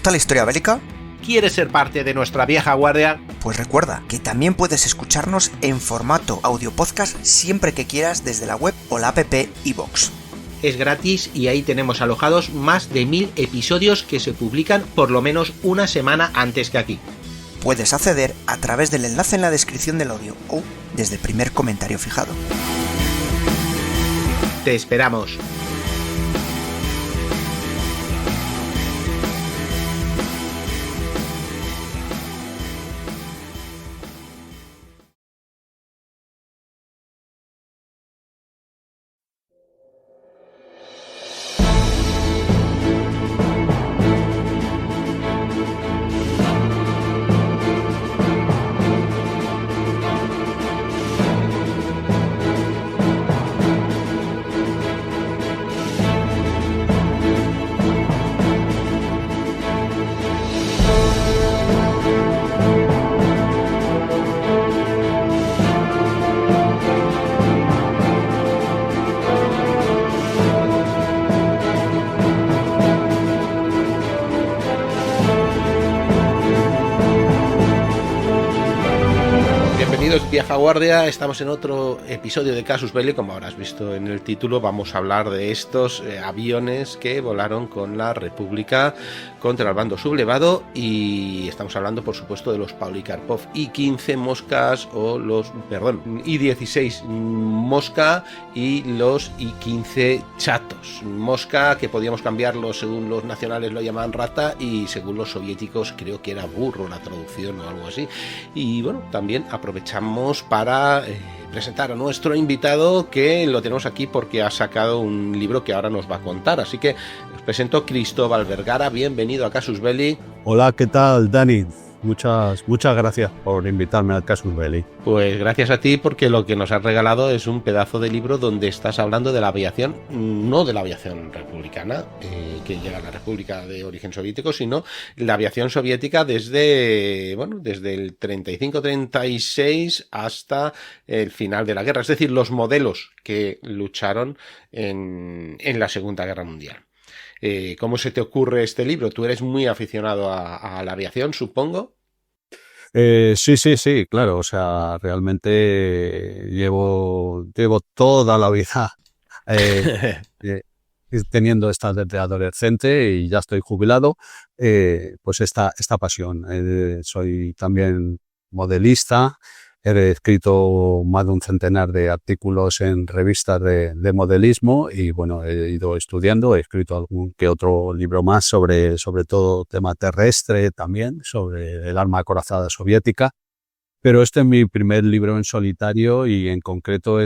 gusta la historia bélica? ¿Quieres ser parte de nuestra vieja guardia? Pues recuerda que también puedes escucharnos en formato audio podcast siempre que quieras desde la web o la app iVoox. Es gratis y ahí tenemos alojados más de 1000 episodios que se publican por lo menos una semana antes que aquí. Puedes acceder a través del enlace en la descripción del audio o desde el primer comentario fijado. Te esperamos. Vieja guardia, estamos en otro episodio de Casus Belli. Como habrás visto en el título, vamos a hablar de estos aviones que volaron con la República contra el bando sublevado, y estamos hablando por supuesto de los Polikarpov I-15 Moscas o I-16 Mosca y los I-15 Chatos. Mosca, que podíamos cambiarlo según los nacionales lo llamaban rata, y según los soviéticos creo que era burro la traducción o algo así. Y bueno, también aprovechamos para presentar a nuestro invitado, que lo tenemos aquí porque ha sacado un libro que ahora nos va a contar. Así que os presento Cristóbal Vergara. Bienvenido a Casus Belli. Hola, ¿qué tal, Dani? Muchas gracias por invitarme al Casus Belli. Pues gracias a ti, porque lo que nos has regalado es un pedazo de libro donde estás hablando de la aviación, no de la aviación republicana, que llega a la República de origen soviético, sino la aviación soviética desde el 35-36 hasta el final de la guerra, es decir, los modelos que lucharon en la Segunda Guerra Mundial. ¿Cómo se te ocurre este libro? Tú eres muy aficionado a la aviación, supongo. Sí, claro. O sea, realmente llevo toda la vida teniendo esta desde adolescente, y ya estoy jubilado. Pues esta pasión. Soy también modelista. He escrito más de un centenar de artículos en revistas de modelismo, y bueno, he ido estudiando, he escrito algún que otro libro más sobre todo tema terrestre también, sobre el arma acorazada soviética. Pero este es mi primer libro en solitario, y en concreto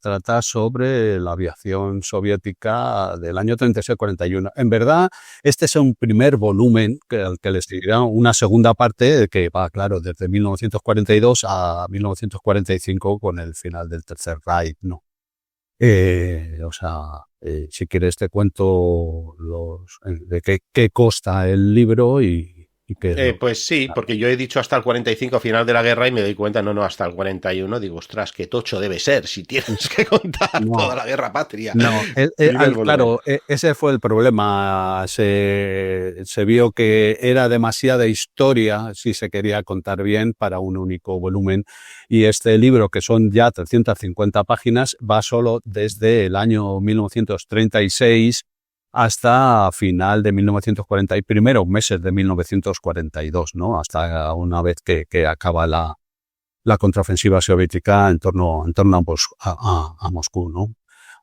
trata sobre la aviación soviética del año 36-41. En verdad, este es un primer volumen al que le seguirá una segunda parte que va, claro, desde 1942 a 1945 con el final del Tercer Reich, ¿no? Si quieres te cuento de qué consta el libro y pues sí, porque yo he dicho hasta el 45, final de la guerra, y me doy cuenta, no, hasta el 41, digo, ostras, qué tocho debe ser si tienes que contar toda la guerra patria. No, claro, ese fue el problema. Se vio que era demasiada historia si se quería contar bien para un único volumen, y este libro, que son ya 350 páginas, va solo desde el año 1936 hasta final de 1940 y primeros meses de 1942, ¿no? Hasta una vez que acaba la contraofensiva soviética en torno a Moscú, ¿no?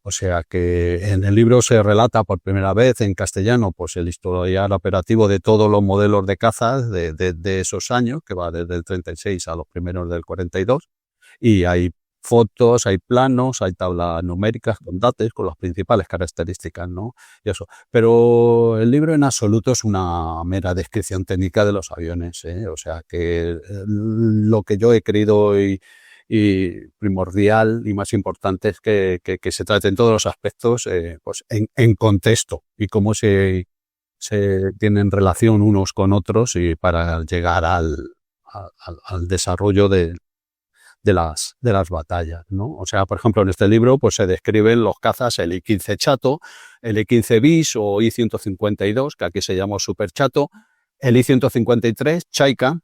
O sea que en el libro se relata por primera vez en castellano pues el historial operativo de todos los modelos de cazas de esos años, que va desde el 36 a los primeros del 42, y hay fotos, hay planos, hay tablas numéricas con datos, con las principales características, ¿no? Y eso. Pero el libro en absoluto es una mera descripción técnica de los aviones, ¿eh? O sea que lo que yo he querido y primordial y más importante es que se traten todos los aspectos pues en contexto, y cómo se tienen relación unos con otros, y para llegar al desarrollo de de las batallas, ¿no? O sea, por ejemplo, en este libro pues se describen los cazas, el I-15 Chato, el I-15 Bis o I-152, que aquí se llama Super Chato, el I-153 Chaika,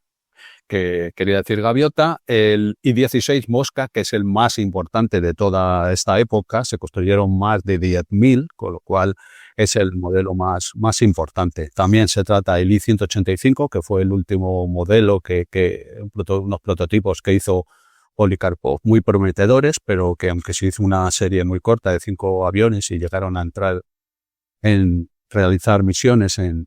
que quería decir gaviota, el I-16 Mosca, que es el más importante de toda esta época, se construyeron más de 10.000, con lo cual es el modelo más importante. También se trata del I-185, que fue el último modelo unos prototipos que hizo Policarpo, muy prometedores, pero que aunque se hizo una serie muy corta de 5 aviones y llegaron a entrar en realizar misiones en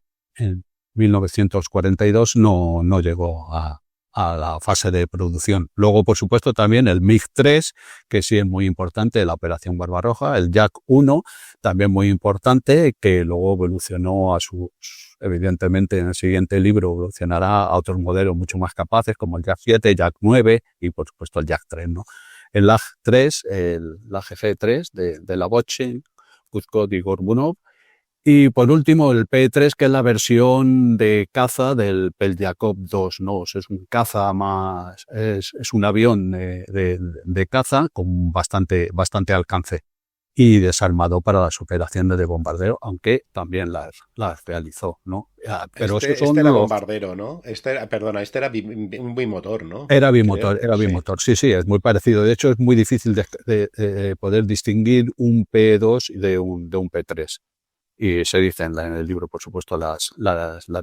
1942, no llegó a la fase de producción. Luego, por supuesto, también el MiG-3, que sí es muy importante, la Operación Barbarroja, el Yak-1, también muy importante, que luego evolucionó evidentemente en el siguiente libro evolucionará a otros modelos mucho más capaces, como el Yak-7, Yak-9 y, por supuesto, el Yak-3, ¿no? El Lag-3, el AGF-3 de la Boche, Kuzkov y Gorbunov. Y por último, el P-3, que es la versión de caza del Peljacov 2, ¿no? Es un caza más, es un avión de caza con bastante alcance y desarmado para las operaciones de bombardeo, aunque también las realizó, ¿no? Pero este era bombardero, ¿no? Este era un bimotor, ¿no? Era bimotor, sí, es muy parecido. De hecho, es muy difícil de poder distinguir un P2 de un P3. Y se dicen en el libro, por supuesto, las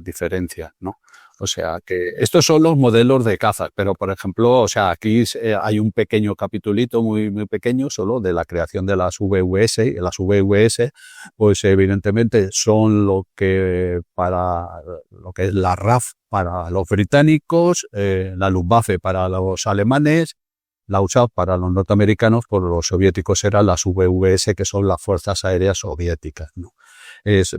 diferencias, ¿no? O sea, que estos son los modelos de caza, pero, por ejemplo, o sea, aquí hay un pequeño capitulito muy pequeño solo de la creación de las VVS, y las VVS, pues evidentemente son lo que es la RAF para los británicos, la Luftwaffe para los alemanes, la USAF para los norteamericanos, por los soviéticos eran las VVS, que son las Fuerzas Aéreas Soviéticas, ¿no?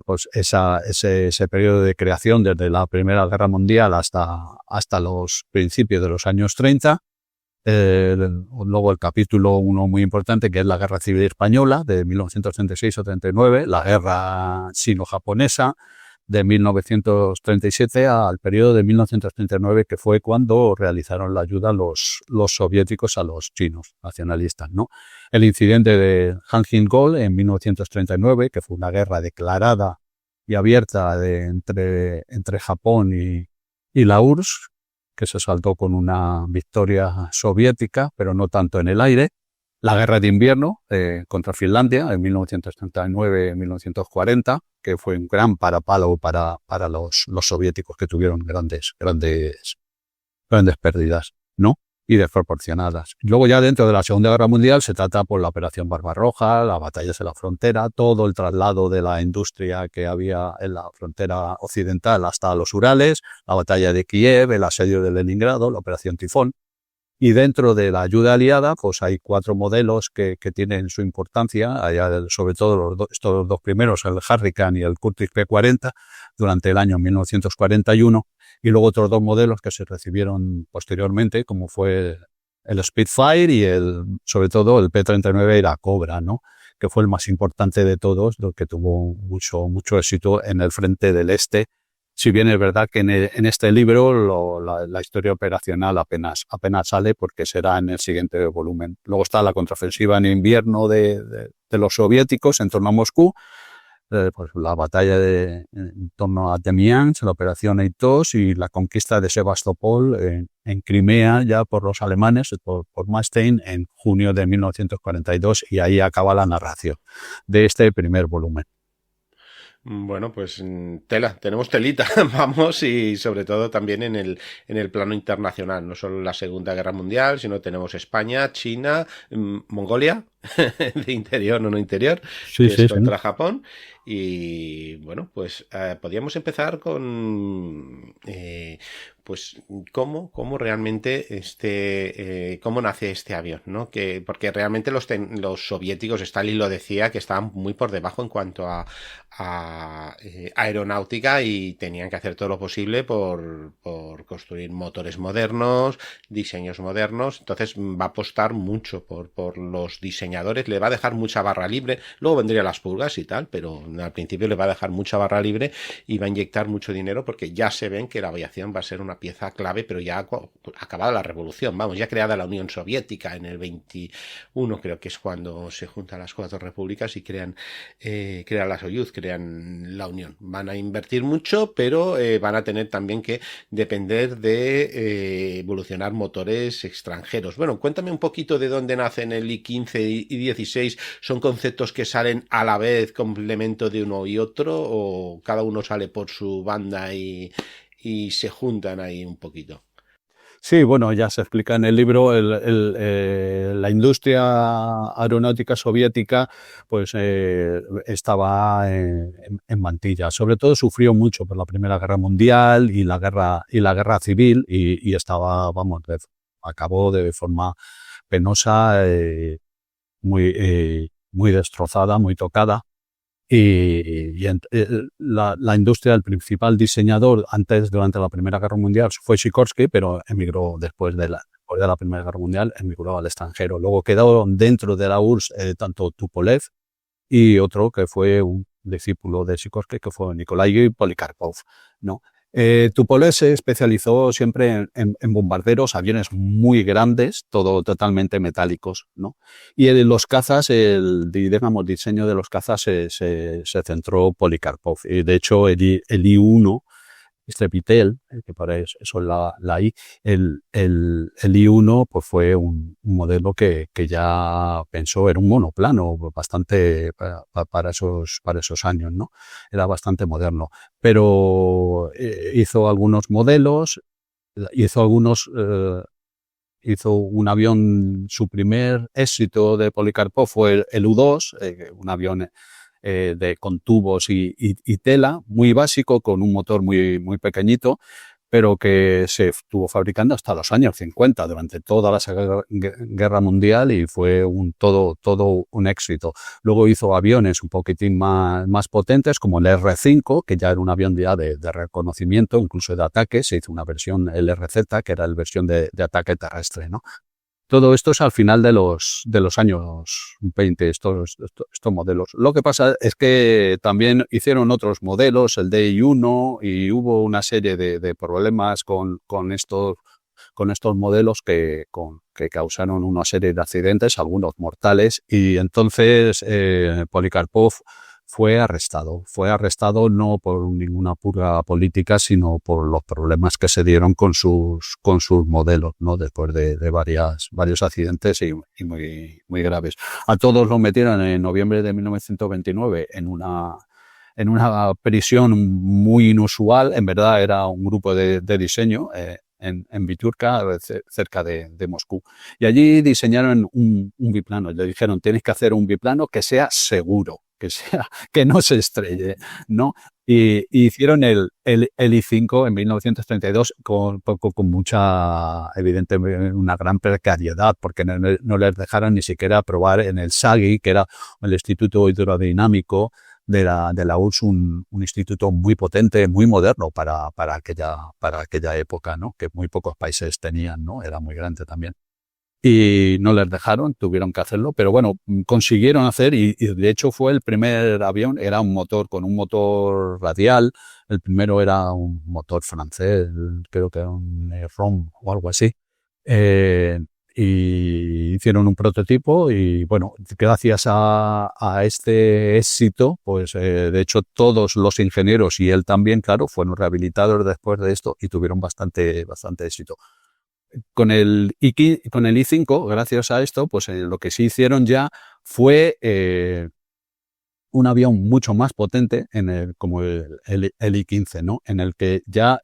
Pues ese periodo de creación desde la Primera Guerra Mundial hasta los principios de los años 30. Luego el capítulo 1 muy importante, que es la Guerra Civil Española de 1936 o 39, la Guerra Sino-Japonesa de 1937 al periodo de 1939, que fue cuando realizaron la ayuda los soviéticos a los chinos nacionalistas, ¿no? El incidente de Hanjin-Gol en 1939, que fue una guerra declarada y abierta entre Japón y la URSS, que se saldó con una victoria soviética, pero no tanto en el aire. La guerra de invierno contra Finlandia en 1939-1940, que fue un gran parapalo para los soviéticos, que tuvieron grandes pérdidas, ¿no? Y desproporcionadas. Luego ya dentro de la Segunda Guerra Mundial se trata por la Operación Barbarroja, las batallas en la frontera, todo el traslado de la industria que había en la frontera occidental hasta los Urales, la batalla de Kiev, el asedio de Leningrado, la Operación Tifón. Y dentro de la ayuda aliada, pues hay 4 modelos que tienen su importancia, sobre todo estos dos primeros, el Hurricane y el Curtiss P-40, durante el año 1941, y luego otros 2 modelos que se recibieron posteriormente, como fue el Spitfire y sobre todo el P-39 era Cobra, ¿no? Que fue el más importante de todos, lo que tuvo mucho éxito en el frente del este. Si bien es verdad que en este libro la historia operacional apenas sale, porque será en el siguiente volumen. Luego está la contraofensiva en invierno de los soviéticos en torno a Moscú, pues la batalla en torno a Demiansk, la operación Eitos y la conquista de Sebastopol en Crimea ya por los alemanes, por Manstein, en junio de 1942, y ahí acaba la narración de este primer volumen. Bueno, pues tenemos telita, vamos, y sobre todo también en el plano internacional, no solo la Segunda Guerra Mundial, sino tenemos España, China, Mongolia, de interior, no interior, sí, contra Japón. Y bueno, pues podríamos empezar con pues cómo realmente cómo nace este avión, ¿no? Porque realmente los soviéticos, Stalin lo decía, que estaban muy por debajo en cuanto a aeronáutica, y tenían que hacer todo lo posible por construir motores modernos, diseños modernos. Entonces va a apostar mucho por los diseñadores, le va a dejar mucha barra libre. Luego vendrían las purgas y tal, pero al principio le va a dejar mucha barra libre y va a inyectar mucho dinero, porque ya se ven que la aviación va a ser una una pieza clave, pero ya acabada la revolución, vamos, ya creada la Unión Soviética en el 21, creo que es cuando se juntan las 4 repúblicas y crean la Soyuz, crean la Unión. Van a invertir mucho, pero van a tener también que depender de evolucionar motores extranjeros. Bueno, cuéntame un poquito de dónde nacen el I-15 y 16. ¿Son conceptos que salen a la vez, complemento de uno y otro, o cada uno sale por su banda y se juntan ahí un poquito? Sí, bueno, ya se explica en el libro, la industria aeronáutica soviética pues estaba en mantilla. Sobre todo sufrió mucho por la Primera Guerra Mundial y la guerra civil y estaba, vamos, acabó de forma penosa, muy destrozada, muy tocada. La industria, el principal diseñador durante la Primera Guerra Mundial fue Sikorsky, pero emigró después de la Primera Guerra Mundial, emigró al extranjero. Luego quedaron dentro de la URSS tanto Tupolev y otro que fue un discípulo de Sikorsky, que fue Nikolai Polikarpov, ¿no? Tupolev se especializó siempre en bombarderos, aviones muy grandes, todo totalmente metálicos, ¿no? Y en los cazas, el diseño de los cazas se centró Polikarpov. Y de hecho, el I-1, Strepitel, que para eso la I, el I-1 pues fue un modelo que ya pensó, era un monoplano bastante para esos años, ¿no? Era bastante moderno, pero hizo algunos modelos, hizo un avión. Su primer éxito de Polikarpov fue el U-2, un avión con tubos y tela, muy básico, con un motor muy, muy pequeñito, pero que se estuvo fabricando hasta los años 50, durante toda la Guerra Mundial, y fue todo un éxito. Luego hizo aviones un poquitín más potentes, como el R-5, que ya era un avión ya de reconocimiento, incluso de ataque. Se hizo una versión, el RZ, que era la versión de ataque terrestre, ¿no? Todo esto es al final de los años 20, estos modelos. Lo que pasa es que también hicieron otros modelos, el DI-1, y hubo una serie de problemas con estos modelos que causaron una serie de accidentes, algunos mortales, y entonces Polikarpov fue arrestado no por ninguna purga política, sino por los problemas que se dieron con sus modelos, ¿no? Después de varios accidentes y muy, muy graves. A todos los metieron en noviembre de 1929 en una prisión muy inusual. En verdad era un grupo de diseño en Viturka, cerca de Moscú. Y allí diseñaron un biplano. Le dijeron, tienes que hacer un biplano que sea seguro, que no se estrelle, ¿no? Y hicieron el I-5 en 1932 con mucha, evidentemente, una gran precariedad, porque no les dejaron ni siquiera probar en el SAGI, que era el Instituto Hidrodinámico de la URSS, un instituto muy potente, muy moderno para aquella época, ¿no? Que muy pocos países tenían, ¿no? Era muy grande también. Y no les dejaron, tuvieron que hacerlo, pero bueno, consiguieron hacer, y de hecho fue el primer avión, era un motor con un motor radial. El primero era un motor francés, creo que era un ROM o algo así. Y hicieron un prototipo y bueno, gracias a este éxito, pues de hecho todos los ingenieros y él también, claro, fueron rehabilitados después de esto y tuvieron bastante éxito. Con el I-5, gracias a esto, pues lo que sí hicieron ya fue un avión mucho más potente como el I-15, ¿no? En el que ya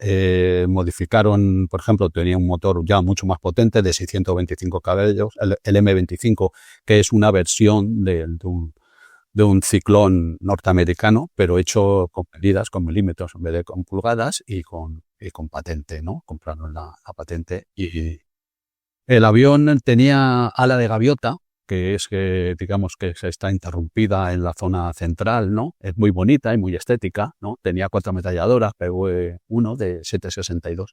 modificaron, por ejemplo, tenía un motor ya mucho más potente de 625 caballos, el M25, que es una versión de un ciclón norteamericano, pero hecho con medidas, con milímetros en vez de con pulgadas y con patente, ¿no? Compraron la patente. Y el avión tenía ala de gaviota, que es que, digamos, que está interrumpida en la zona central, ¿no? Es muy bonita y muy estética, ¿no? Tenía 4 ametralladoras, PV-1 de 7,62.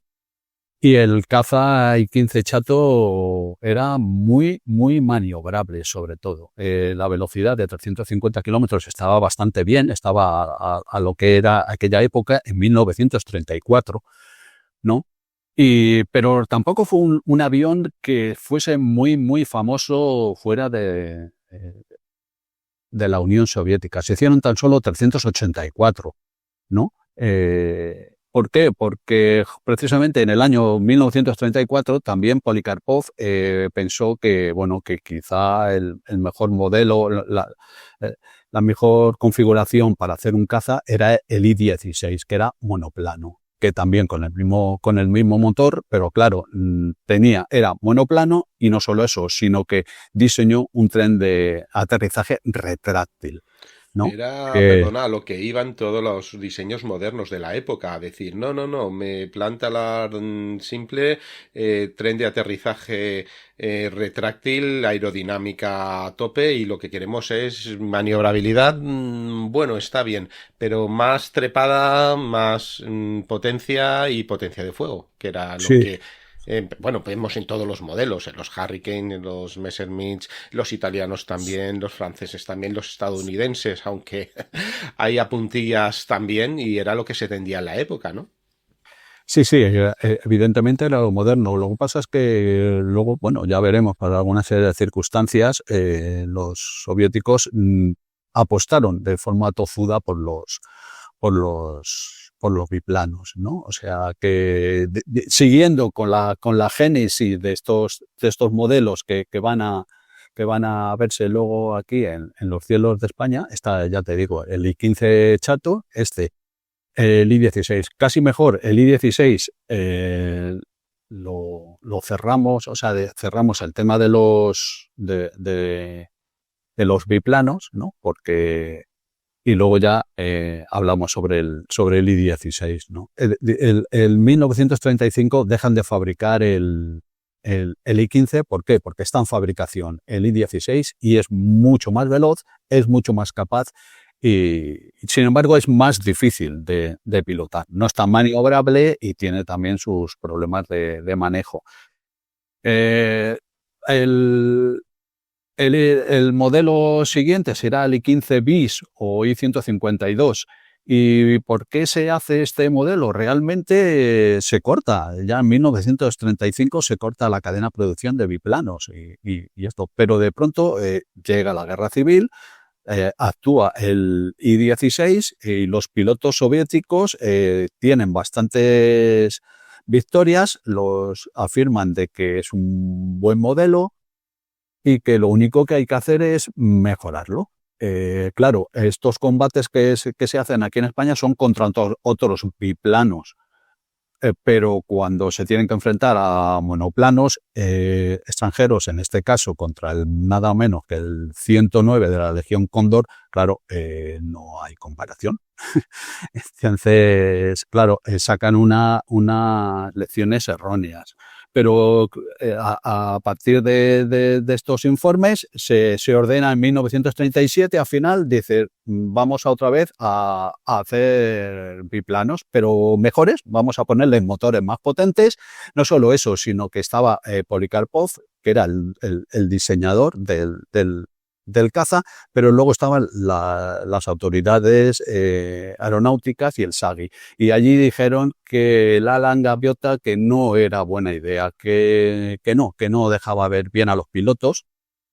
Y el caza I-15 chato era muy, muy maniobrable, sobre todo. La velocidad de 350 kilómetros estaba bastante bien, estaba a lo que era aquella época, en 1934, ¿no? Pero tampoco fue un avión que fuese muy, muy famoso fuera de la Unión Soviética. Se hicieron tan solo 384, ¿no? ¿Por qué? Porque precisamente en el año 1934 también Polikarpov pensó que, bueno, que quizá el mejor modelo, la mejor configuración para hacer un caza era el I-16, que era monoplano, que también con el mismo motor, pero claro, era monoplano y no solo eso, sino que diseñó un tren de aterrizaje retráctil, ¿no? Era, perdona, a lo que iban todos los diseños modernos de la época, a decir, no, me planta la simple tren de aterrizaje retráctil, aerodinámica a tope, y lo que queremos es maniobrabilidad, bueno, está bien, pero más trepada, más potencia y potencia de fuego, que era lo Sí. que... bueno, vemos en todos los modelos, en los Hurricane, en los Messerschmitt, los italianos también, los franceses también, los estadounidenses, aunque hay a puntillas también, y era lo que se tendía en la época, ¿no? Sí, evidentemente era lo moderno. Lo que pasa es que luego, bueno, ya veremos, para alguna serie de circunstancias, los soviéticos apostaron de forma tozuda por los biplanos, ¿no? O sea que siguiendo con la génesis de estos modelos que van a verse luego aquí en los cielos de España, está, ya te digo, el I-15 Chato, el I-16, casi mejor, el I-16 lo cerramos, o sea, cerramos el tema de los biplanos, ¿no? Porque y luego ya hablamos sobre el I-16, ¿no? El 1935 dejan de fabricar el I-15, ¿por qué? Porque está en fabricación el I-16 y es mucho más veloz, es mucho más capaz y sin embargo es más difícil de pilotar. No es tan maniobrable y tiene también sus problemas de manejo. El modelo siguiente será el I-15 bis o I-152. ¿Y por qué se hace este modelo? Realmente se corta. Ya en 1935 se corta la cadena de producción de biplanos y esto. Pero de pronto llega la guerra civil, actúa el I-16 y los pilotos soviéticos tienen bastantes victorias, los afirman de que es un buen modelo y que lo único que hay que hacer es mejorarlo. Claro, estos combates que se hacen aquí en España son contra otros biplanos, pero cuando se tienen que enfrentar a monoplanos extranjeros, en este caso contra el nada menos que el 109 de la Legión Cóndor, claro, no hay comparación. Entonces, claro, sacan unas lecciones erróneas. Pero a partir de estos informes se ordena en 1937, al final dice, vamos otra vez a hacer biplanos, pero mejores, vamos a ponerles motores más potentes. No solo eso, sino que estaba Polikarpov, que era el diseñador del caza, pero luego estaban las autoridades aeronáuticas y el SAGI. Y allí dijeron que el Alan Gaviota que no era buena idea, que no dejaba ver bien a los pilotos,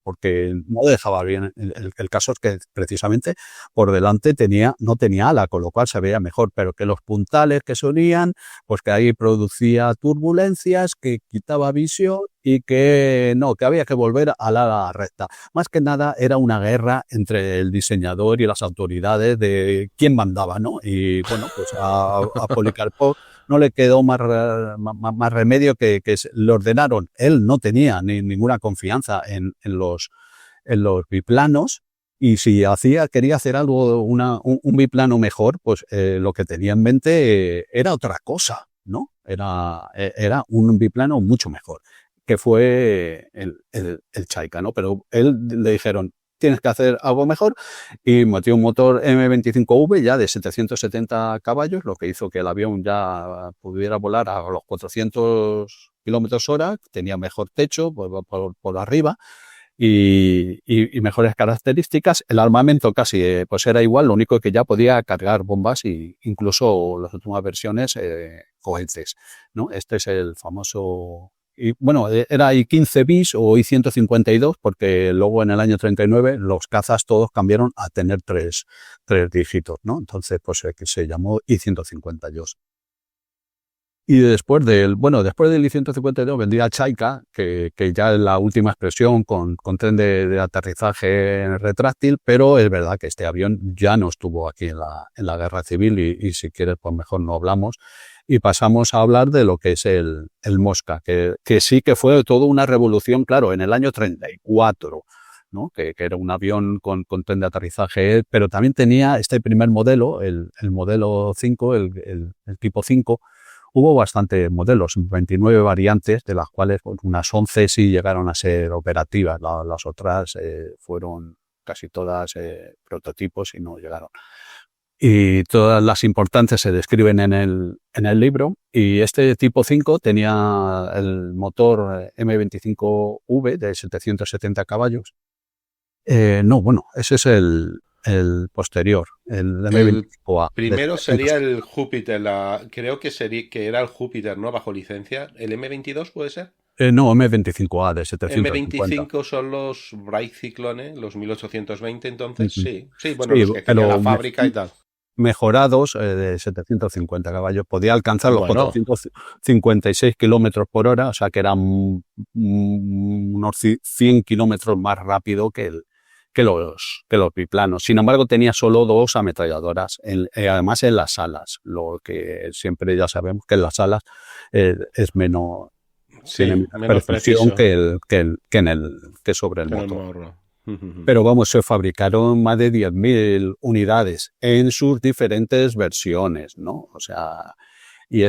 porque no dejaba bien. El caso es que precisamente por delante no tenía ala, con lo cual se veía mejor, pero que los puntales que se unían, pues que ahí producía turbulencias, que quitaba visión y que había que volver a la recta. Más que nada era una guerra entre el diseñador y las autoridades de quién mandaba, ¿no? Y bueno, pues a Polikarpov no le quedó más remedio que le ordenaron. Él no tenía ninguna confianza en los biplanos, y si quería hacer algo, un biplano mejor, pues lo que tenía en mente era otra cosa, ¿no? Era un biplano mucho mejor, que fue el Chaika, ¿no? Pero le dijeron, tienes que hacer algo mejor, y metió un motor M25V ya de 770 caballos, lo que hizo que el avión ya pudiera volar a los 400 kilómetros hora, tenía mejor techo por arriba y mejores características. El armamento casi pues era igual, lo único que ya podía cargar bombas, y incluso las últimas versiones cohetes, ¿no? Este es el famoso... Y bueno, era I-15 bis o I-152, porque luego en el año 39 los cazas todos cambiaron a tener tres dígitos, ¿no? Entonces, pues que se llamó I-152. Y después del I-152 vendría Chaika, que ya es la última expresión con tren de aterrizaje retráctil, pero es verdad que este avión ya no estuvo aquí en la Guerra Civil y si quieres, pues mejor no hablamos. Y pasamos a hablar de lo que es el Mosca, que sí que fue toda una revolución, claro, en el año 34, ¿no? Que era un avión con tren de aterrizaje, pero también tenía este primer modelo, el modelo 5, el tipo 5. Hubo bastantes modelos, 29 variantes, de las cuales unas 11 sí llegaron a ser operativas, las otras fueron casi todas prototipos y no llegaron. Y todas las importantes se describen en el libro. Y este tipo 5 tenía el motor M25V de 770 caballos. Ese es el posterior, el M25A. Primero sería el Júpiter, creo que era el Júpiter, ¿no? Bajo licencia. ¿El M22 puede ser? No, M25A de 750. M25 son los Wright Cyclone, los 1820, entonces sí, bueno, sí, los que tenía la fábrica y tal. Mejorados de 750 caballos. Podía alcanzar los 456 kilómetros por hora, o sea que eran unos 100 kilómetros más rápido que los biplanos. Sin embargo, tenía solo 2 ametralladoras, además en las alas, lo que siempre ya sabemos que en las alas es menos, tiene menos precisión que sobre el motor. Pero vamos, se fabricaron más de 10.000 unidades en sus diferentes versiones, ¿no? O sea, y el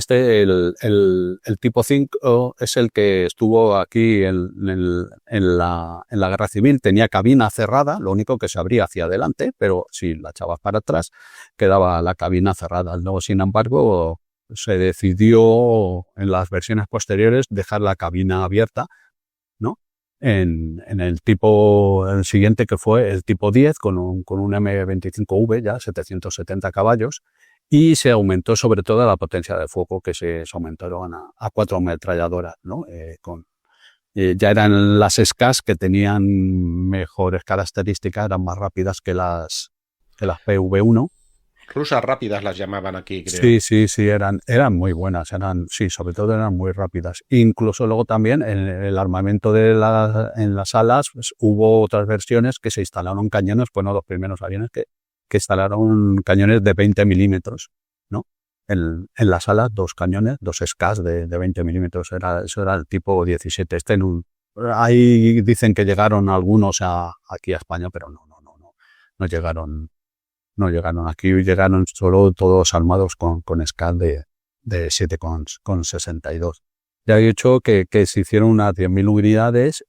tipo 5 es el que estuvo aquí en la Guerra Civil. Tenía cabina cerrada, lo único que se abría hacia adelante, pero si la echabas para atrás quedaba la cabina cerrada. Luego, sin embargo, se decidió en las versiones posteriores dejar la cabina abierta, ¿no? En el siguiente, que fue el tipo 10 con un M25V, ya 770 caballos, y se aumentó sobre todo la potencia de fuego, que se aumentaron a 4 ametralladoras, ¿no? Ya eran las SCAS que tenían mejores características, eran más rápidas que las PV1. Rusas rápidas las llamaban aquí, creo. Sí, eran muy buenas, sobre todo eran muy rápidas. Incluso luego también en el armamento en las alas, pues, hubo otras versiones que se instalaron cañones, bueno, los primeros aviones que instalaron cañones de 20 milímetros, ¿no? En las alas, 2 cañones, 2 SCAS de 20 milímetros, eso era el tipo 17. Ahí dicen que llegaron algunos aquí a España, pero no llegaron. No llegaron aquí, llegaron solo todos armados con SCAS de 7,62. Ya he dicho que se hicieron unas 10.000 unidades.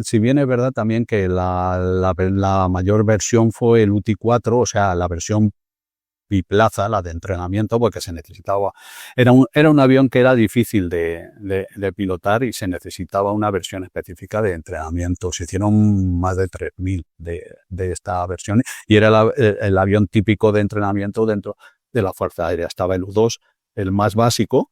Si bien es verdad también que la mayor versión fue el UTI-4, o sea, la versión biplaza, la de entrenamiento, porque se necesitaba. Era un avión que era difícil de pilotar y se necesitaba una versión específica de entrenamiento. Se hicieron más de 3.000 de esta versión y era el avión típico de entrenamiento dentro de la Fuerza Aérea. Estaba el U-2, el más básico,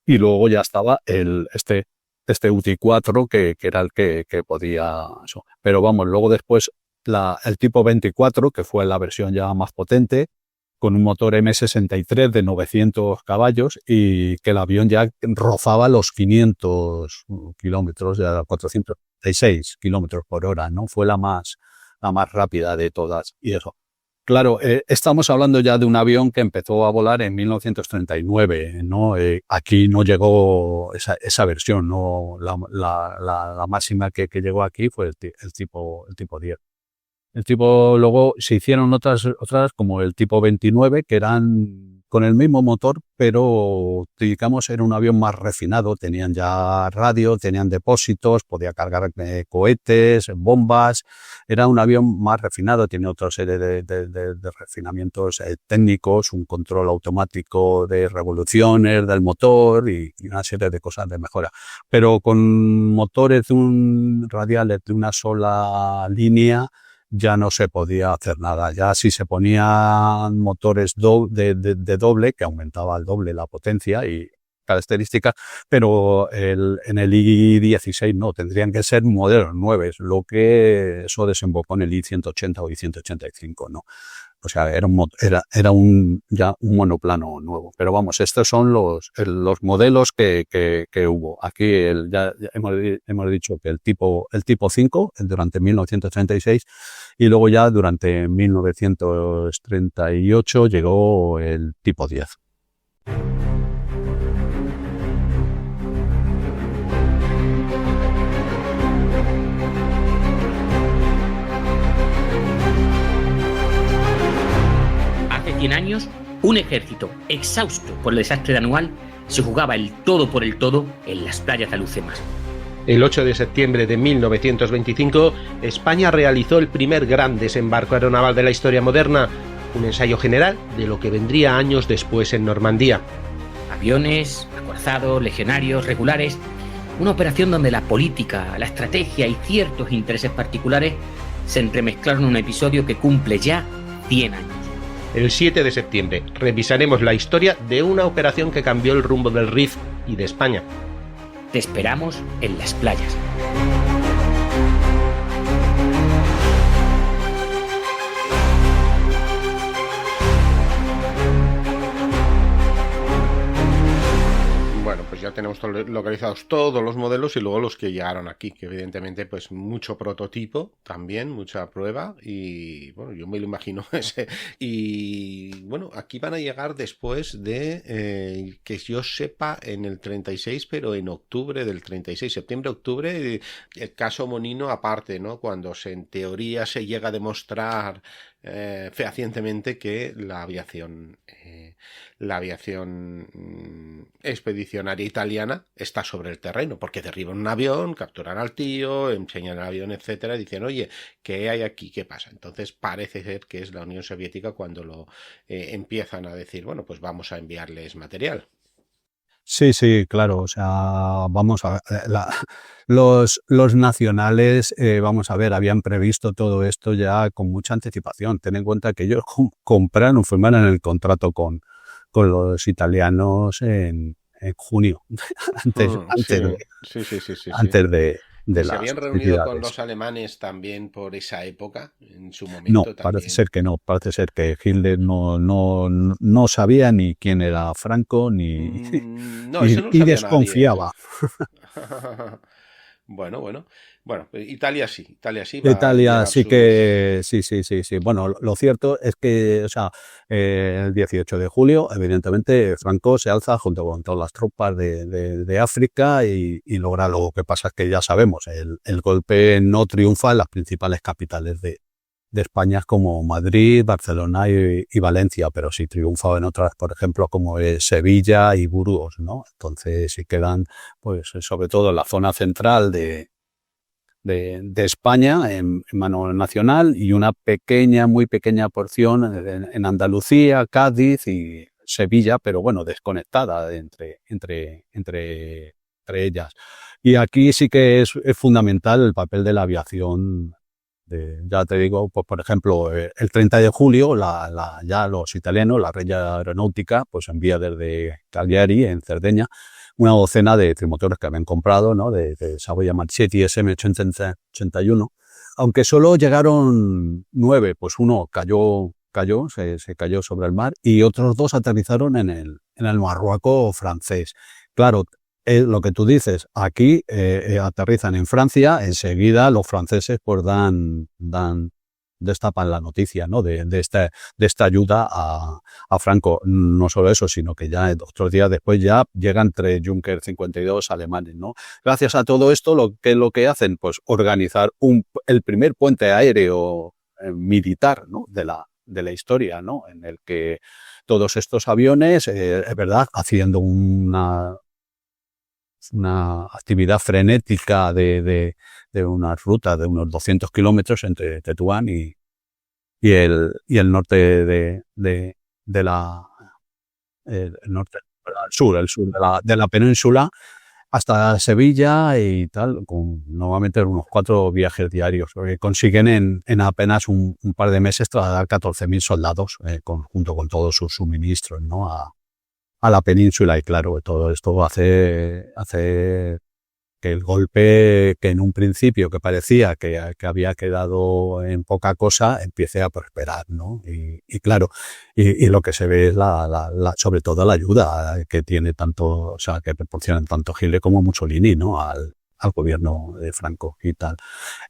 y luego ya estaba este UTI-4 que era el que podía eso. Pero vamos, luego después el tipo 24, que fue la versión ya más potente, con un motor M63 de 900 caballos y que el avión ya rozaba los 500 kilómetros, ya 436 kilómetros por hora, ¿no? Fue la más rápida de todas y eso. Claro, estamos hablando ya de un avión que empezó a volar en 1939, ¿no? Aquí no llegó esa versión, ¿no? La máxima que llegó aquí fue el tipo 10. Luego se hicieron otras como el tipo 29, que eran con el mismo motor, pero digamos era un avión más refinado, tenían ya radio, tenían depósitos, podía cargar cohetes, bombas, era un avión más refinado, tenía otra serie de refinamientos técnicos, un control automático de revoluciones del motor y una serie de cosas de mejora, pero con motores radiales de una sola línea ya no se podía hacer nada. Ya si se ponían motores de doble, que aumentaba al doble la potencia y características, pero en el I-16 no, tendrían que ser modelos 9, lo que eso desembocó en el I-180 o I-185, ¿no? O sea, era ya un monoplano nuevo. Pero vamos, estos son los modelos que hubo. Aquí ya hemos dicho que el tipo 5 durante 1936 y luego ya durante 1938 llegó el tipo 10. Hace 100 años, un ejército exhausto por el desastre de Anual se jugaba el todo por el todo en las playas de Alucemas. El 8 de septiembre de 1925, España realizó el primer gran desembarco aeronaval de la historia moderna, un ensayo general de lo que vendría años después en Normandía. Aviones, acorazados, legionarios, regulares, una operación donde la política, la estrategia y ciertos intereses particulares se entremezclaron en un episodio que cumple ya 100 años. El 7 de septiembre revisaremos la historia de una operación que cambió el rumbo del RIF y de España. Te esperamos en las playas. Bueno, pues ya tenemos localizados todos los modelos y luego los que llegaron aquí, que evidentemente pues mucho prototipo también, mucha prueba y bueno, yo me lo imagino ese. Y bueno, aquí van a llegar después de, que yo sepa, en el 36, pero en octubre del 36, septiembre-octubre, el caso Monino aparte, ¿no? Cuando en teoría se llega a demostrar fehacientemente que la aviación expedicionaria italiana está sobre el terreno, porque derriban un avión, capturan al tío, enseñan el avión, etcétera, y dicen, oye, ¿qué hay aquí? ¿Qué pasa? Entonces parece ser que es la Unión Soviética cuando lo empiezan a decir, bueno, pues vamos a enviarles material. Sí, claro, o sea, vamos a ver, los nacionales, vamos a ver, habían previsto todo esto ya con mucha anticipación. Ten en cuenta que ellos firmaron el contrato con los italianos en junio, antes de ¿Se habían reunido con los alemanes también por esa época, en su momento? No, también? parece ser que no. Parece ser que Hitler no sabía ni quién era Franco, y desconfiaba. Bueno, Italia sí. Italia sí que sí. Bueno, lo cierto es que, o sea, el 18 de julio, evidentemente, Franco se alza junto con todas las tropas de África y logra lo que pasa es que ya sabemos, el golpe no triunfa en las principales capitales de España como Madrid, Barcelona y Valencia, pero sí triunfa en otras, por ejemplo, como Sevilla y Burgos, ¿no? Entonces sí quedan, pues, sobre todo en la zona central de España en mano nacional y una muy pequeña porción en Andalucía, Cádiz y Sevilla, pero bueno, desconectada entre ellas. Y aquí sí que es fundamental el papel de la aviación. Ya te digo, pues por ejemplo, el 30 de julio ya los italianos, la Regia Aeronautica, pues envía desde Cagliari, en Cerdeña, una docena de trimotores que habían comprado, ¿no? De Savoia Marchetti SM-81, aunque solo llegaron 9, pues uno se cayó sobre el mar y otros 2 aterrizaron en el Marruecos francés. Claro, lo que tú dices, aquí aterrizan en Francia, enseguida los franceses pues destapan la noticia, ¿no? de esta ayuda a Franco. No solo eso, sino que ya otros días después ya llegan 3 Junker 52 alemanes, ¿no? Gracias a todo esto, lo que hacen, pues organizar el primer puente aéreo militar, ¿no? de la historia, ¿no? En el que todos estos aviones, es verdad, haciendo una actividad frenética de una ruta de unos 200 kilómetros entre Tetuán y el norte el sur de la península hasta Sevilla y tal, con normalmente unos 4 viajes diarios. Consiguen en apenas un par de meses trasladar 14.000 soldados junto con todos sus suministros, ¿no? a la península, y claro, todo esto hace que el golpe, que en un principio que parecía que había quedado en poca cosa, empiece a prosperar, ¿no? Y claro, y lo que se ve es sobre todo la ayuda que tiene tanto, o sea, que proporcionan tanto Hitler como Mussolini, ¿no? Al gobierno de Franco y tal.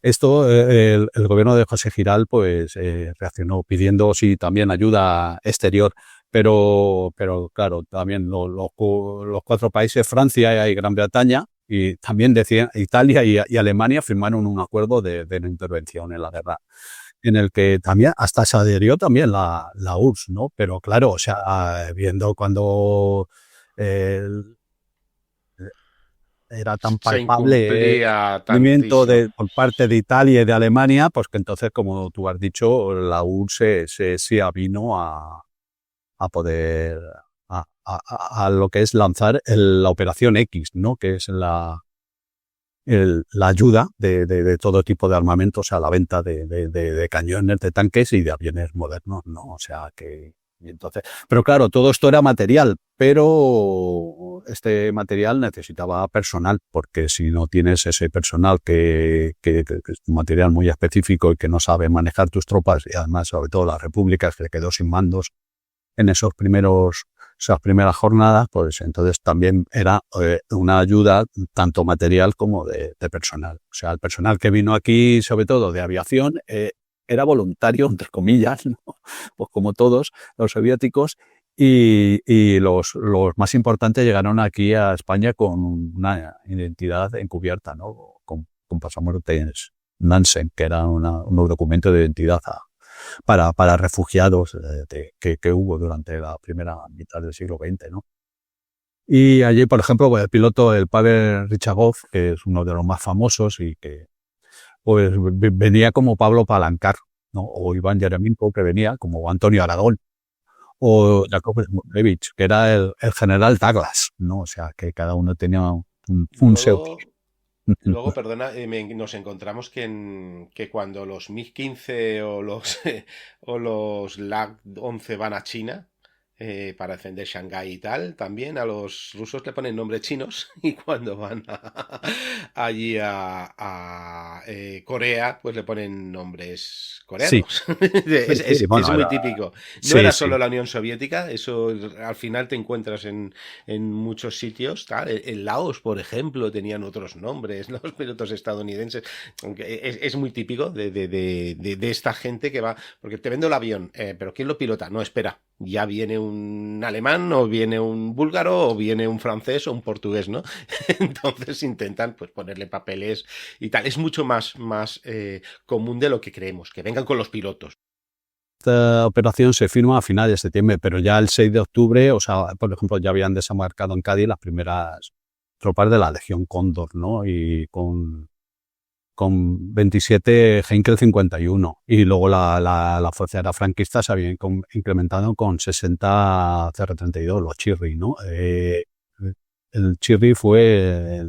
Esto, el gobierno de José Giral, pues, reaccionó pidiendo, sí, también ayuda exterior, pero claro, también los 4 países, Francia y Gran Bretaña, y también decían Italia y Alemania firmaron un acuerdo de no intervención en la guerra, en el que también hasta se adhirió también la URSS, ¿no? Pero claro, o sea, viendo cuando era tan palpable el movimiento por parte de Italia y de Alemania, pues que entonces, como tú has dicho, la URSS se avino a poder a lo que es lanzar la Operación X, ¿no? Que es la ayuda de todo tipo de armamentos a la venta de cañones, de tanques y de aviones modernos, ¿no? O sea que, y entonces, pero claro, todo esto era material, pero este material necesitaba personal, porque si no tienes ese personal que es un material muy específico y que no sabe manejar tus tropas, y además sobre todo las repúblicas, que quedó sin mandos en esas primeras jornadas, pues entonces también era una ayuda tanto material como de personal. O sea, el personal que vino aquí, sobre todo de aviación, era voluntario, entre comillas, ¿no? Pues como todos los soviéticos, y los más importantes llegaron aquí a España con una identidad encubierta, ¿no? Con pasaportes Nansen, que era un documento de identidad para refugiados que hubo durante la primera mitad del siglo XX, ¿no? Y allí, por ejemplo, el piloto, el Pavel Rychagov, que es uno de los más famosos y que pues venía como Pablo Palancar, ¿no? O Iván Yeremenko, que venía como Antonio Aragón, o Jakub Smotrevich, que era el general Douglas, ¿no? O sea, que cada uno tenía un pseudo. Luego, perdona, nos encontramos que cuando los MiG-15 o los LAG-11 van a China para defender Shanghái y tal, también a los rusos le ponen nombres chinos, y cuando van allí a Corea, pues le ponen nombres coreanos. Sí. Es muy típico. No era solo la Unión Soviética, eso al final te encuentras en muchos sitios, tal. En Laos, por ejemplo, tenían otros nombres, los pilotos estadounidenses. Es muy típico de esta gente que va, porque te vendo el avión, pero ¿quién lo pilota? No, espera, ya viene un alemán, o viene un búlgaro, o viene un francés o un portugués, ¿no? Entonces intentan pues ponerle papeles y tal. Es mucho más común de lo que creemos, que vengan con los pilotos. Esta operación se firma a finales de septiembre, pero ya el 6 de octubre, o sea, por ejemplo, ya habían desembarcado en Cádiz las primeras tropas de la Legión Cóndor, ¿no? Y con 27 Heinkel 51, y luego la Fuerza Aérea franquista se había incrementado con 60 CR-32, los Chirri, ¿no? El Chirri fue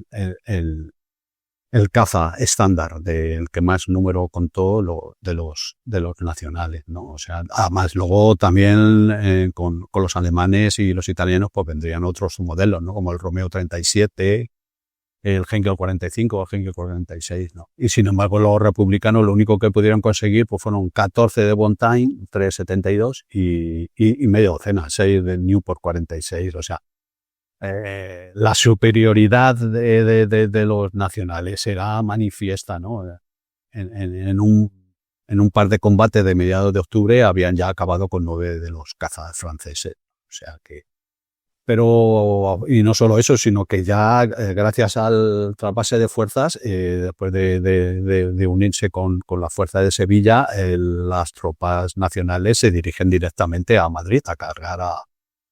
el caza estándar, del que más número contó de los nacionales, ¿no? O sea, además luego también con los alemanes y los italianos pues vendrían otros modelos, ¿no? Como el Romeo 37, el Heinkel 45 o el Heinkel 46, ¿no? Y sin embargo los republicanos lo único que pudieron conseguir pues fueron 14 de Bontain, 372 y media docena, 6 de Newport 46, o sea, la superioridad de los nacionales era manifiesta, ¿no? En un par de combates de mediados de octubre habían ya acabado con 9 de los cazas franceses, o sea que... Pero, y no solo eso, sino que ya gracias al trasvase de fuerzas, después de unirse con la fuerza de Sevilla, las tropas nacionales se dirigen directamente a Madrid a cargar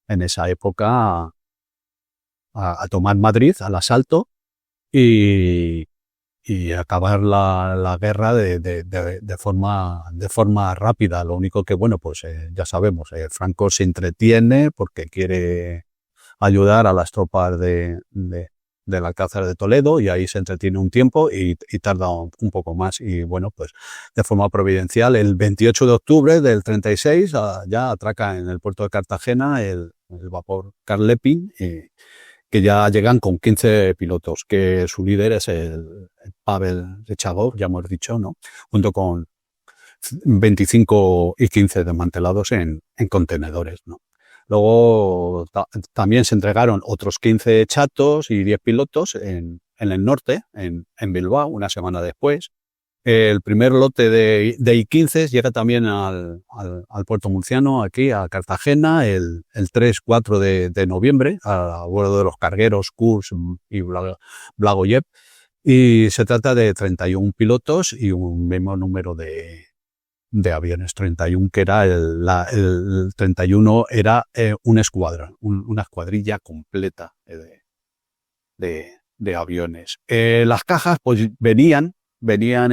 en esa época a tomar Madrid al asalto y acabar la guerra de forma rápida. Lo único que, bueno, pues ya sabemos, Franco se entretiene porque quiere ayudar a las tropas del Alcázar de Toledo, y ahí se entretiene un tiempo y tarda un poco más. Y bueno, pues de forma providencial, el 28 de octubre del 36 ya atraca en el puerto de Cartagena el el vapor Karlepin, que ya llegan con 15 pilotos, que su líder es el Pavel Rechagov, ya hemos dicho, ¿no? Junto con 25 y 15 desmantelados en contenedores, ¿no? Luego también se entregaron otros 15 chatos y 10 pilotos en el norte, en Bilbao, una semana después. El primer lote de I-15 llega también al puerto murciano, aquí a Cartagena, el 3-4 de noviembre, a bordo de los cargueros Kursk y Blagoyev. Y se trata de 31 pilotos y un mismo número de aviones, 31, que era el 31 era un escuadrón, una escuadrilla completa de aviones. Las cajas pues venían eran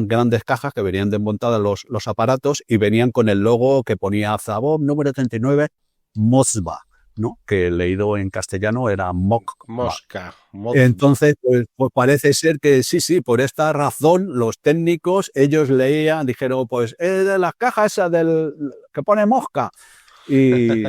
grandes cajas que venían desmontadas los aparatos y venían con el logo que ponía Zavod número 39 Moskva, ¿no? Que leído en castellano era Mosca. Entonces, pues parece ser que sí, por esta razón los técnicos, ellos leían, dijeron, pues es de las cajas esas que pone Mosca. Y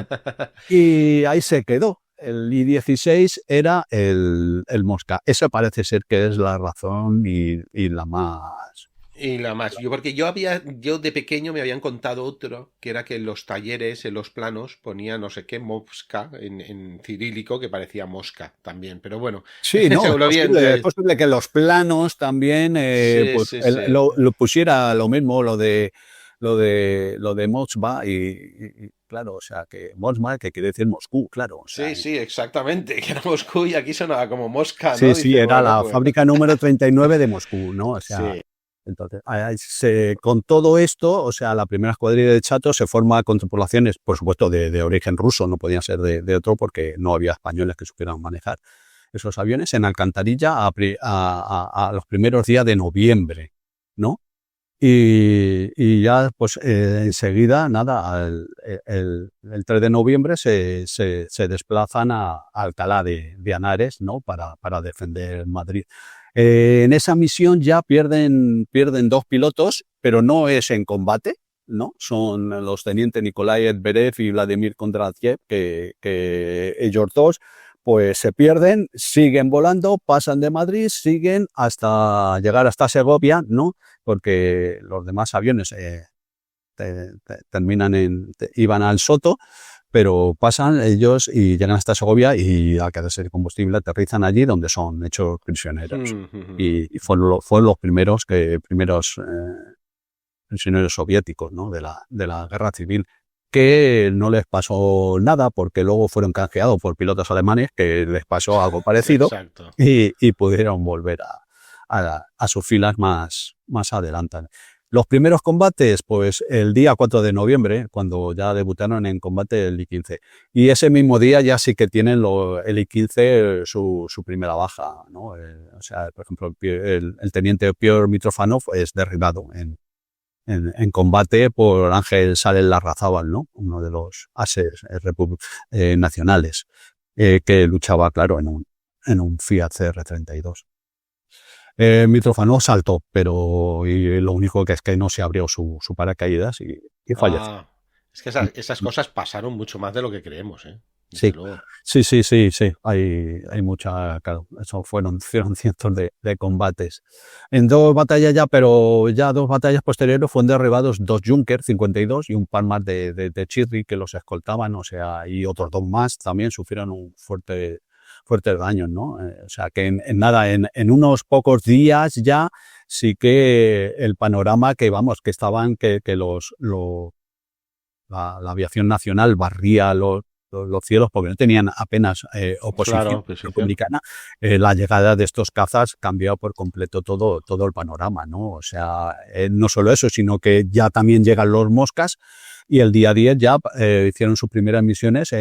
ahí se quedó. El I-16 era el Mosca. Eso parece ser que es la razón y la más... Y la más. Porque yo de pequeño me habían contado otro, que era que en los talleres, en los planos, ponía no sé qué, Mosca, en cirílico, que parecía mosca también. Pero bueno. Sí, no, es posible que los planos también lo pusiera lo mismo, lo de Moskva y claro, o sea, que Moskva, que quiere decir Moscú, claro. O sea, sí, exactamente, que era Moscú y aquí sonaba como mosca, ¿no? Sí, dice, era la fábrica número 39 de Moscú, ¿no? O sea, sí. Entonces, con todo esto, o sea, la primera escuadrilla de chatos se forma con tripulaciones, por supuesto, de origen ruso, no podían ser de otro porque no había españoles que supieran manejar esos aviones, en Alcantarilla a los primeros días de noviembre, ¿no? Y ya, pues, enseguida, nada, el 3 de noviembre se desplazan a Alcalá de Henares, ¿no? Para defender Madrid. En esa misión ya pierden 2 pilotos, pero no es en combate, ¿no? Son los tenientes Nikolai Edberev y Vladimir Kondratiev, que ellos dos pues se pierden, siguen volando, pasan de Madrid, siguen hasta llegar hasta Segovia, ¿no? Porque los demás aviones iban al Soto, pero pasan ellos y llegan hasta Segovia y al quedarse el combustible aterrizan allí donde son hechos prisioneros. Y fueron los primeros prisioneros soviéticos, ¿no? de la guerra civil, que no les pasó nada porque luego fueron canjeados por pilotos alemanes que les pasó algo parecido. y pudieron volver a sus filas más adelante. Los primeros combates, pues el día 4 de noviembre, cuando ya debutaron en combate el I-15. Y ese mismo día ya sí que tienen el I-15 su primera baja, ¿no? O sea, por ejemplo, el teniente Piotr Mitrofanov es derribado en combate por Ángel Sales Larrazábal, ¿no? Uno de los ases nacionales, que luchaba, claro, en un Fiat CR32. Mitrofanov saltó, pero lo único que es que no se abrió su paracaídas y falleció. Es que esas cosas pasaron mucho más de lo que creemos, ¿eh? Sí. Hay mucha, claro, eso fueron cientos de combates. En 2 batallas ya, pero ya 2 batallas posteriores fueron derribados 2 Junker 52 y un par más de Chirri que los escoltaban, o sea, y otros 2 más también sufrieron un fuertes daños, ¿no? O sea, que en unos pocos días ya sí que el panorama que estaban, que la aviación nacional barría los cielos porque no tenían apenas oposición republicana. La llegada de estos cazas cambió por completo todo el panorama, ¿no? O sea, no solo eso, sino que ya también llegan los Moscas y el día 10 ya hicieron sus primeras misiones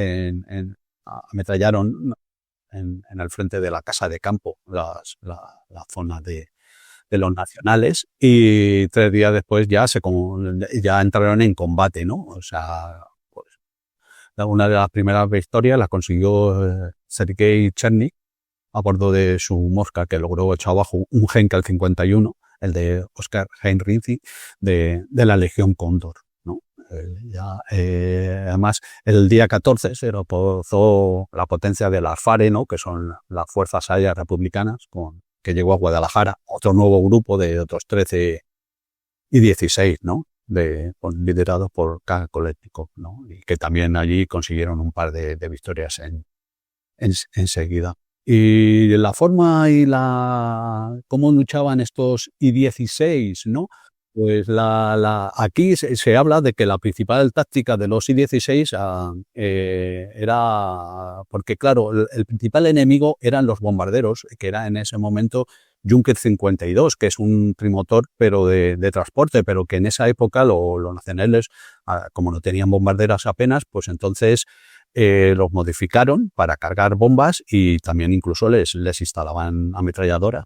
ametrallaron en el frente de la casa de campo, la zona de los nacionales, y 3 días después ya entraron en combate, ¿no? O sea, pues, una de las primeras victorias la consiguió Sergei Cherny a bordo de su Mosca, que logró echar abajo un Heinkel 51, el de Oskar Heinrich de la Legión Cóndor, ¿no? Además, el día 14 se reforzó la potencia de las FARE, ¿no? Que son las Fuerzas Aéreas Republicanas, que llegó a Guadalajara, otro nuevo grupo de otros 13 y 16, ¿no? Liderados por K. Kolesnikov, ¿no? Y que también allí consiguieron un par de victorias enseguida. Y la forma y cómo luchaban estos I-16, ¿no? Pues aquí se habla de que la principal táctica de los I-16 era, porque claro, el principal enemigo eran los bombarderos, que era en ese momento Junker 52, que es un trimotor pero de transporte, pero que en esa época los nacionales, como no tenían bombarderas apenas, pues entonces los modificaron para cargar bombas y también incluso les instalaban ametralladoras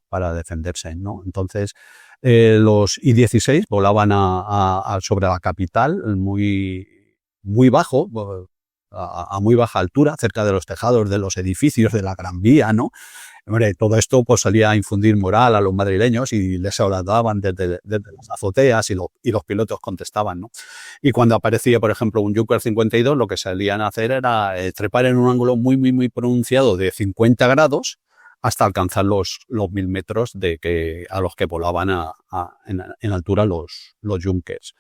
para defenderse, ¿no? Entonces los I-16 volaban sobre la capital muy bajo, a muy baja altura, cerca de los tejados de los edificios de la Gran Vía, ¿no? Hombre, todo esto pues salía a infundir moral a los madrileños y les hablaban desde las azoteas y los pilotos contestaban, ¿no? Y cuando aparecía, por ejemplo, un Junker 52, lo que salían a hacer era trepar en un ángulo muy, muy, muy pronunciado de 50 grados hasta alcanzar los 1000 metros a los que volaban en altura los Junkers.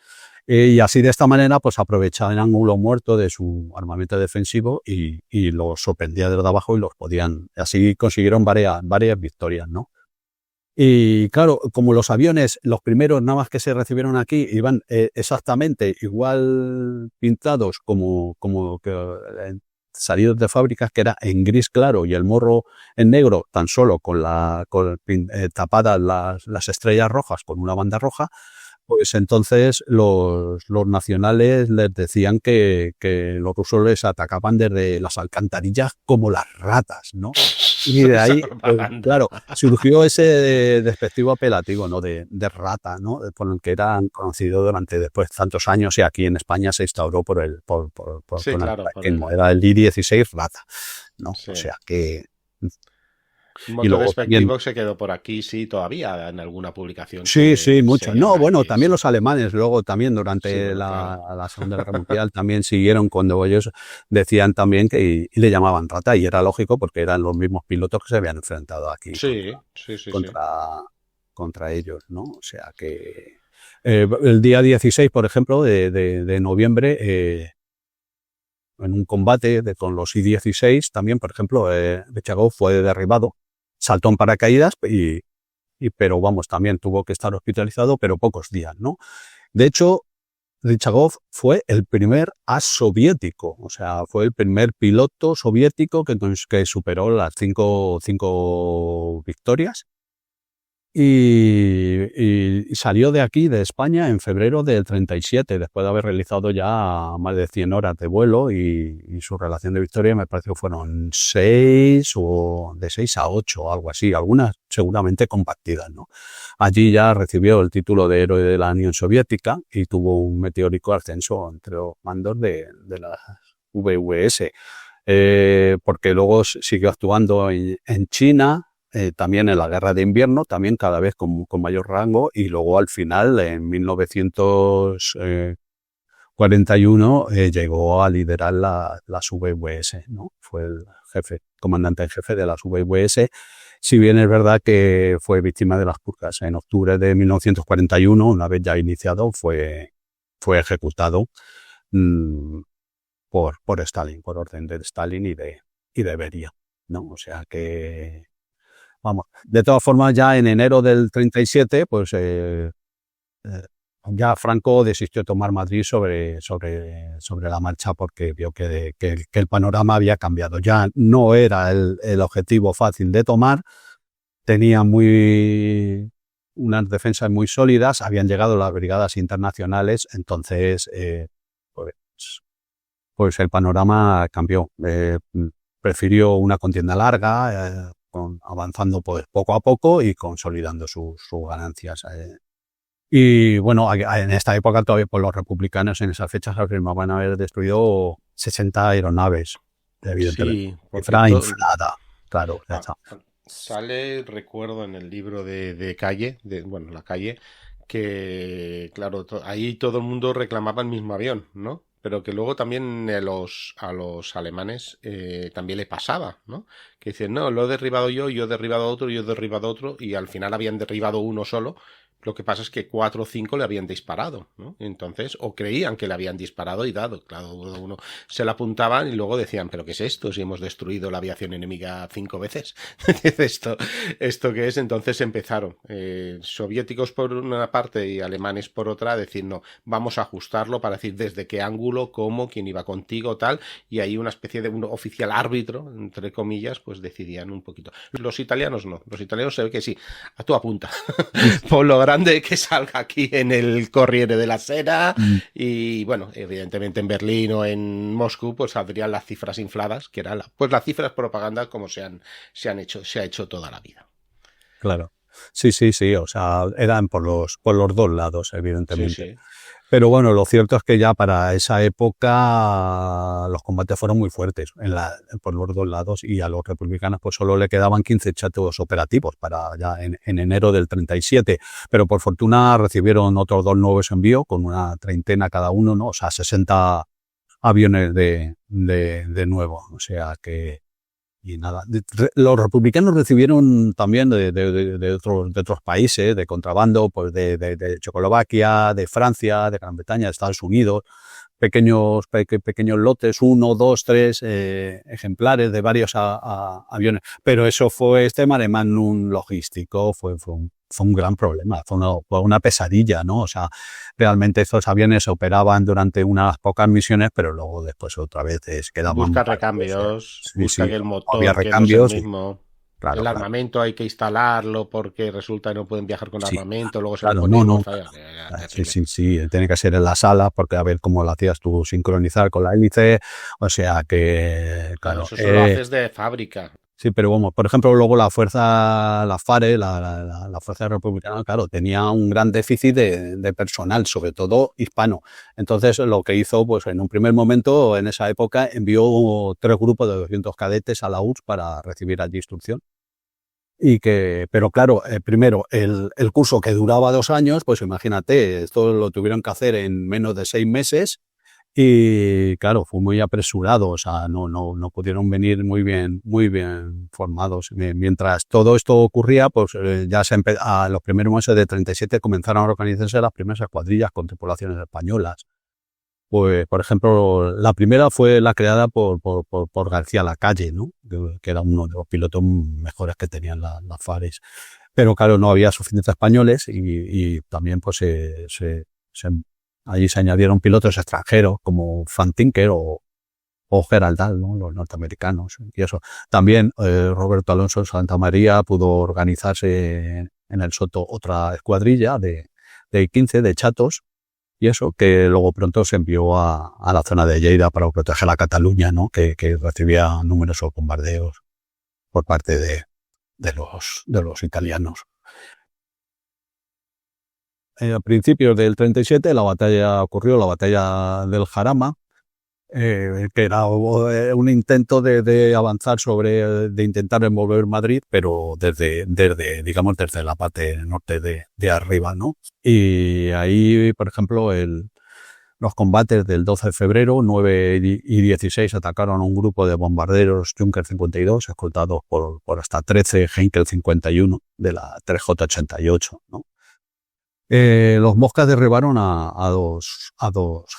Y así de esta manera pues aprovechaban el ángulo muerto de su armamento defensivo y los sorprendía desde abajo y los podían, así consiguieron varias victorias, ¿no? Y claro, como los aviones, los primeros nada más que se recibieron aquí, iban exactamente igual pintados como que salidos de fábricas, que era en gris claro y el morro en negro, tan solo con tapadas las estrellas rojas con una banda roja. Pues entonces los nacionales les decían que los rusos les atacaban desde las alcantarillas como las ratas, ¿no? Y de ahí, pues, claro, surgió ese despectivo apelativo, ¿no? De rata, ¿no? Por el que eran conocidos durante después tantos años, y aquí en España se instauró sí, claro, era el I-16 rata, ¿no? Sí. O sea que... Un montón despectivo se quedó por aquí, sí, todavía en alguna publicación. Sí, mucho. No, bueno, también los alemanes, luego también durante la Segunda Guerra Mundial también siguieron cuando ellos decían también y le llamaban rata, y era lógico porque eran los mismos pilotos que se habían enfrentado aquí contra ellos, ¿no? O sea que el día 16, por ejemplo, de noviembre, en un combate con los I-16 también, por ejemplo, Bechagov fue derribado, saltó en paracaídas pero vamos, también tuvo que estar hospitalizado, pero pocos días, ¿no? De hecho, Ryzhagov fue el primer as soviético, o sea, fue el primer piloto soviético que superó las cinco victorias. Y salió de aquí, de España, en febrero del 37, después de haber realizado ya más de 100 horas de vuelo, y su relación de victoria me parece que fueron 6 o de 6 a 8 o algo así, algunas seguramente compartidas, ¿no? Allí ya recibió el título de héroe de la Unión Soviética y tuvo un meteórico ascenso entre los mandos de la VVS, porque luego siguió actuando en China, también en la Guerra de Invierno, también cada vez con mayor rango, y luego al final, en 1941, llegó a liderar las VVS, ¿no? Fue el comandante en jefe de las VVS, si bien es verdad que fue víctima de las purgas. En octubre de 1941, una vez ya iniciado, fue ejecutado por Stalin, por orden de Stalin y de Beria, ¿no? O sea que... Vamos, de todas formas, ya en enero del 37, pues ya Franco desistió de tomar Madrid sobre la marcha, porque vio que el panorama había cambiado. Ya no era el objetivo fácil de tomar, tenía unas defensas muy sólidas, habían llegado las brigadas internacionales, entonces pues el panorama cambió. Prefirió una contienda larga, avanzando pues poco a poco y consolidando sus ganancias. Y bueno, en esta época todavía pues, los republicanos en esas fechas afirmaban haber destruido 60 aeronaves, evidentemente. Sí, cifra inflada, claro. Sale, recuerdo en el libro de Calle, La Calle, que, claro, ahí todo el mundo reclamaba el mismo avión, ¿no? Pero que luego también a los alemanes también le pasaba, ¿no? Que dicen, no, lo he derribado yo he derribado otro, yo he derribado otro, y al final habían derribado uno solo. Lo que pasa es que 4 o 5 le habían disparado, ¿no? Entonces, o creían que le habían disparado y dado. Claro, uno se la apuntaban y luego decían, ¿pero qué es esto? Si hemos destruido la aviación enemiga 5 veces. ¿Esto qué es? Entonces empezaron soviéticos por una parte y alemanes por otra a decir, no, vamos a ajustarlo para decir desde qué ángulo, cómo, quién iba contigo, tal. Y ahí una especie de un oficial árbitro, entre comillas, pues decidían un poquito. Los italianos no. Los italianos se ve que sí. A tu apunta. Por lo grande que salga aquí en el Corriere della Sera. Y bueno, evidentemente en Berlín o en Moscú pues saldrían las cifras infladas, que eran las cifras propaganda como se ha hecho toda la vida. Claro. Sí, o sea, eran por los dos lados, evidentemente. Sí. Pero bueno, lo cierto es que ya para esa época los combates fueron muy fuertes por los dos lados, y a los republicanos pues solo le quedaban 15 chatos operativos para ya en enero del 37. Pero por fortuna recibieron otros 2 nuevos envíos con una 30 cada uno, ¿no? O sea, 60 aviones de nuevo. O sea que... Y nada, los republicanos recibieron también de otros países, de contrabando, pues de Checoslovaquia, de Francia, de Gran Bretaña, de Estados Unidos, pequeños lotes, 1, 2, 3 ejemplares de varios aviones. Pero eso fue este mare magnum logístico, fue un gran problema, fue una pesadilla, ¿no? O sea, realmente estos aviones operaban durante unas pocas misiones, pero luego después otra vez quedaban... Busca recambios, busca que el motor había recambios, que no es el mismo. Claro, el armamento hay que instalarlo porque resulta que no pueden viajar con armamento, luego se claro, Sí, tiene que ser en la sala, porque a ver cómo lo hacías tú, sincronizar con la hélice, o sea que... Claro, eso lo haces de fábrica. Sí, pero bueno, por ejemplo, luego la FARE, la Fuerza Republicana, claro, tenía un gran déficit de personal, sobre todo hispano. Entonces, lo que hizo, pues en un primer momento, en esa época, envió 3 grupos de 200 cadetes a la URSS para recibir allí instrucción. Pero claro, primero, el curso que duraba 2 años, pues imagínate, esto lo tuvieron que hacer en menos de 6 meses. Y claro, fue muy apresurado, o sea, no pudieron venir muy bien formados. Mientras todo esto ocurría, pues ya a los primeros meses de 37 comenzaron a organizarse las primeras escuadrillas con tripulaciones españolas. Pues, por ejemplo, la primera fue la creada por García Lacalle, ¿no? Que era uno de los pilotos mejores que tenían las FARES. Pero claro, no había suficientes españoles y también pues allí se añadieron pilotos extranjeros como Frank Tinker o Gerald Dahl, ¿no? Los norteamericanos y eso. También Roberto Alonso Santa María pudo organizarse en el Soto otra escuadrilla de 15 de chatos, y eso, que luego pronto se envió a la zona de Lleida para proteger a Cataluña, ¿no? Que recibía numerosos bombardeos por parte de los italianos. A principios del 37 la batalla del Jarama, que era un intento de avanzar de intentar envolver Madrid, pero desde la parte norte de arriba, ¿no? Y ahí, por ejemplo, los combates del 12 de febrero, 9 y 16, atacaron a un grupo de bombarderos Junker 52, escoltados por hasta 13 Heinkel 51 de la 3J88, ¿no? Los Moscas derribaron a dos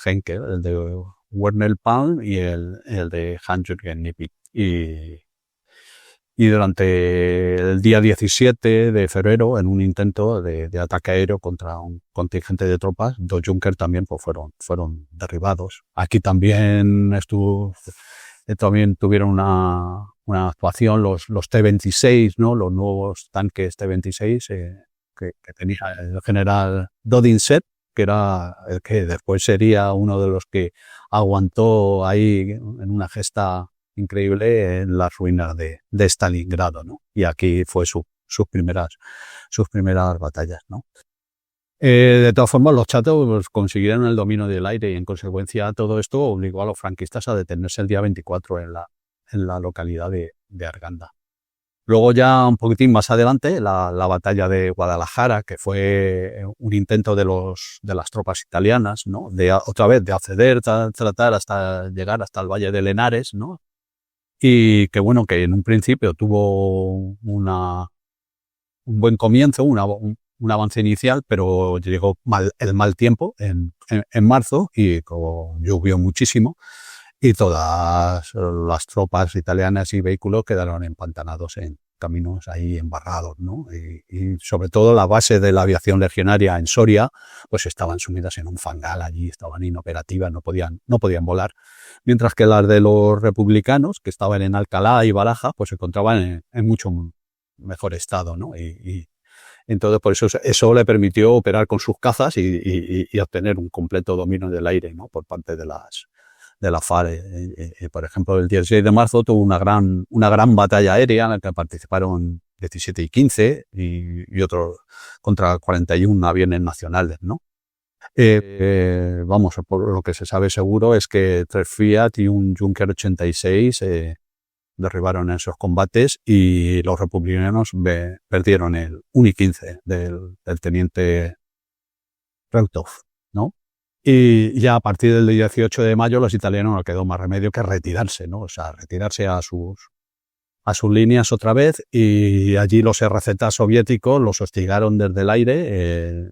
Heinkel, el de Werner Palm y el de Hans-Jürgen Nippig. Y durante el día 17 de febrero, en un intento de ataque aéreo contra un contingente de tropas, 2 Junker también pues, fueron derribados. Aquí también tuvieron una actuación los T-26, ¿no? Los nuevos tanques T-26, que tenía el general Dodinset, que era el que después sería uno de los que aguantó ahí en una gesta increíble en las ruinas de Stalingrado, ¿no? Y aquí fue sus primeras batallas, ¿no? De todas formas, los chatos pues, consiguieron el dominio del aire, y en consecuencia todo esto obligó a los franquistas a detenerse el día 24 en la localidad de Arganda. Luego ya un poquitín más adelante, la batalla de Guadalajara, que fue un intento de las tropas italianas, ¿no? Otra vez de acceder, tratar hasta llegar hasta el Valle de Henares, ¿no? Y que bueno, que en un principio tuvo un buen comienzo, un avance inicial, pero llegó el mal tiempo en marzo y como llovió muchísimo y todas las tropas italianas y vehículos quedaron empantanados en caminos ahí embarrados, ¿no? Y sobre todo la base de la aviación legionaria en Soria, pues estaban sumidas en un fangal allí, estaban inoperativas, no podían volar. Mientras que las de los republicanos, que estaban en Alcalá y Baraja, pues se encontraban en mucho mejor estado, ¿no? Y entonces por eso le permitió operar con sus cazas y obtener un completo dominio del aire, ¿no? Por parte de la FARC. Por ejemplo, el 16 de marzo tuvo una gran batalla aérea en la que participaron 17 y 15 y otros contra 41 aviones nacionales, ¿no? Vamos, por lo que se sabe seguro es que 3 Fiat y un Junker 86 derribaron en esos combates y los republicanos perdieron el UNI-15 del teniente Reutov, ¿no? Y ya a partir del 18 de mayo los italianos no quedó más remedio que retirarse, ¿no? O sea, retirarse a sus líneas otra vez y allí los RZ soviéticos los hostigaron desde el aire.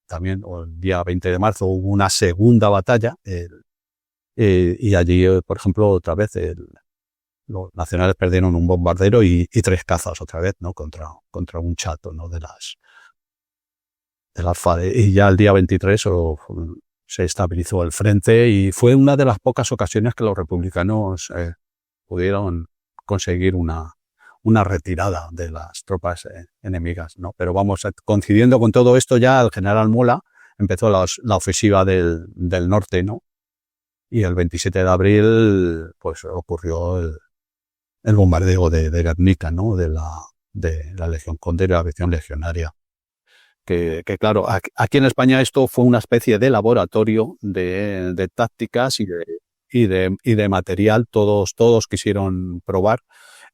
También el día 20 de marzo hubo una segunda batalla y allí, por ejemplo, otra vez los nacionales perdieron un bombardero y 3 cazas otra vez, ¿no? Contra un chato, ¿no? De las FARC. Y ya el día 23 se estabilizó el frente y fue una de las pocas ocasiones que los republicanos pudieron conseguir una retirada de las tropas enemigas, ¿no? Pero vamos, coincidiendo con todo esto ya el general Mola empezó la ofensiva del norte, ¿no? Y el 27 de abril pues ocurrió el bombardeo de Guernica, ¿no? De la Legión Conde y la aviación legionaria. Que claro, aquí en España esto fue una especie de laboratorio de tácticas y de material. Todos quisieron probar.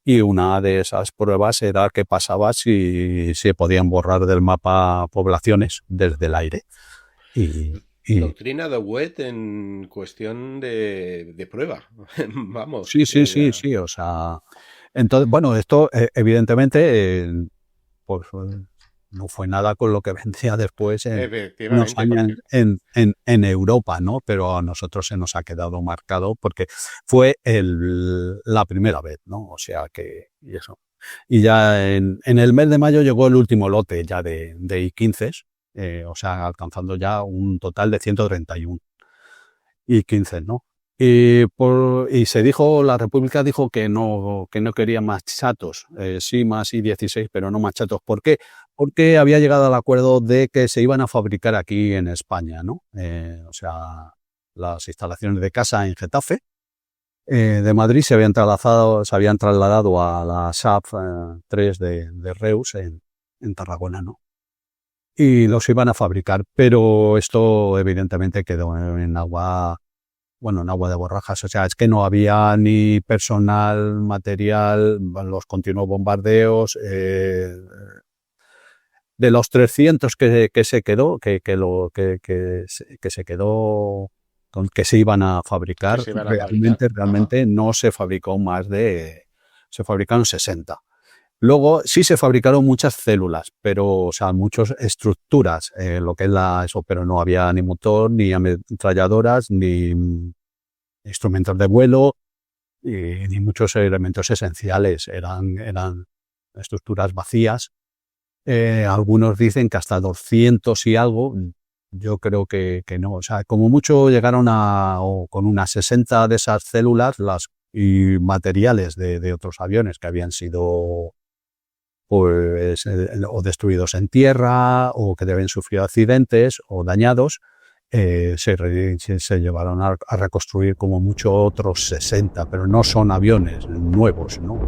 Y una de esas pruebas era qué pasaba si se podían borrar del mapa poblaciones desde el aire. Doctrina de Wet en cuestión de prueba. Vamos. Sí. O sea, entonces, bueno, esto evidentemente pues no fue nada con lo que vendría después unos años en Europa, ¿no? Pero a nosotros se nos ha quedado marcado porque fue la primera vez, ¿no? O sea que, y eso. Y ya en el mes de mayo llegó el último lote ya de I-15, o sea, alcanzando ya un total de 131 I-15, ¿no? Y se dijo, la República dijo que no quería más chatos, sí más I-16, pero no más chatos. ¿Por qué? Porque había llegado al acuerdo de que se iban a fabricar aquí en España, ¿no? O sea, las instalaciones de casa en Getafe, de Madrid se habían trasladado a la SAP 3 de Reus en Tarragona, ¿no? Y los iban a fabricar, pero esto evidentemente quedó en agua de borrajas. O sea, es que no había ni personal, material, los continuos bombardeos. De los 300 que se quedó, que se quedó con que se iban a fabricar, realmente no se fabricó se fabricaron 60. Luego sí se fabricaron muchas células, pero, o sea, muchas estructuras, lo que es eso, pero no había ni motor, ni ametralladoras, ni instrumentos de vuelo, ni muchos elementos esenciales. Eran estructuras vacías. Algunos dicen que hasta 200 y algo. Yo creo que no. O sea, como mucho llegaron con unas 60 de esas células y materiales de otros aviones que habían sido pues o destruidos en tierra o que habían sufrido accidentes o dañados, se llevaron a reconstruir como mucho otros 60, pero no son aviones nuevos, ¿no?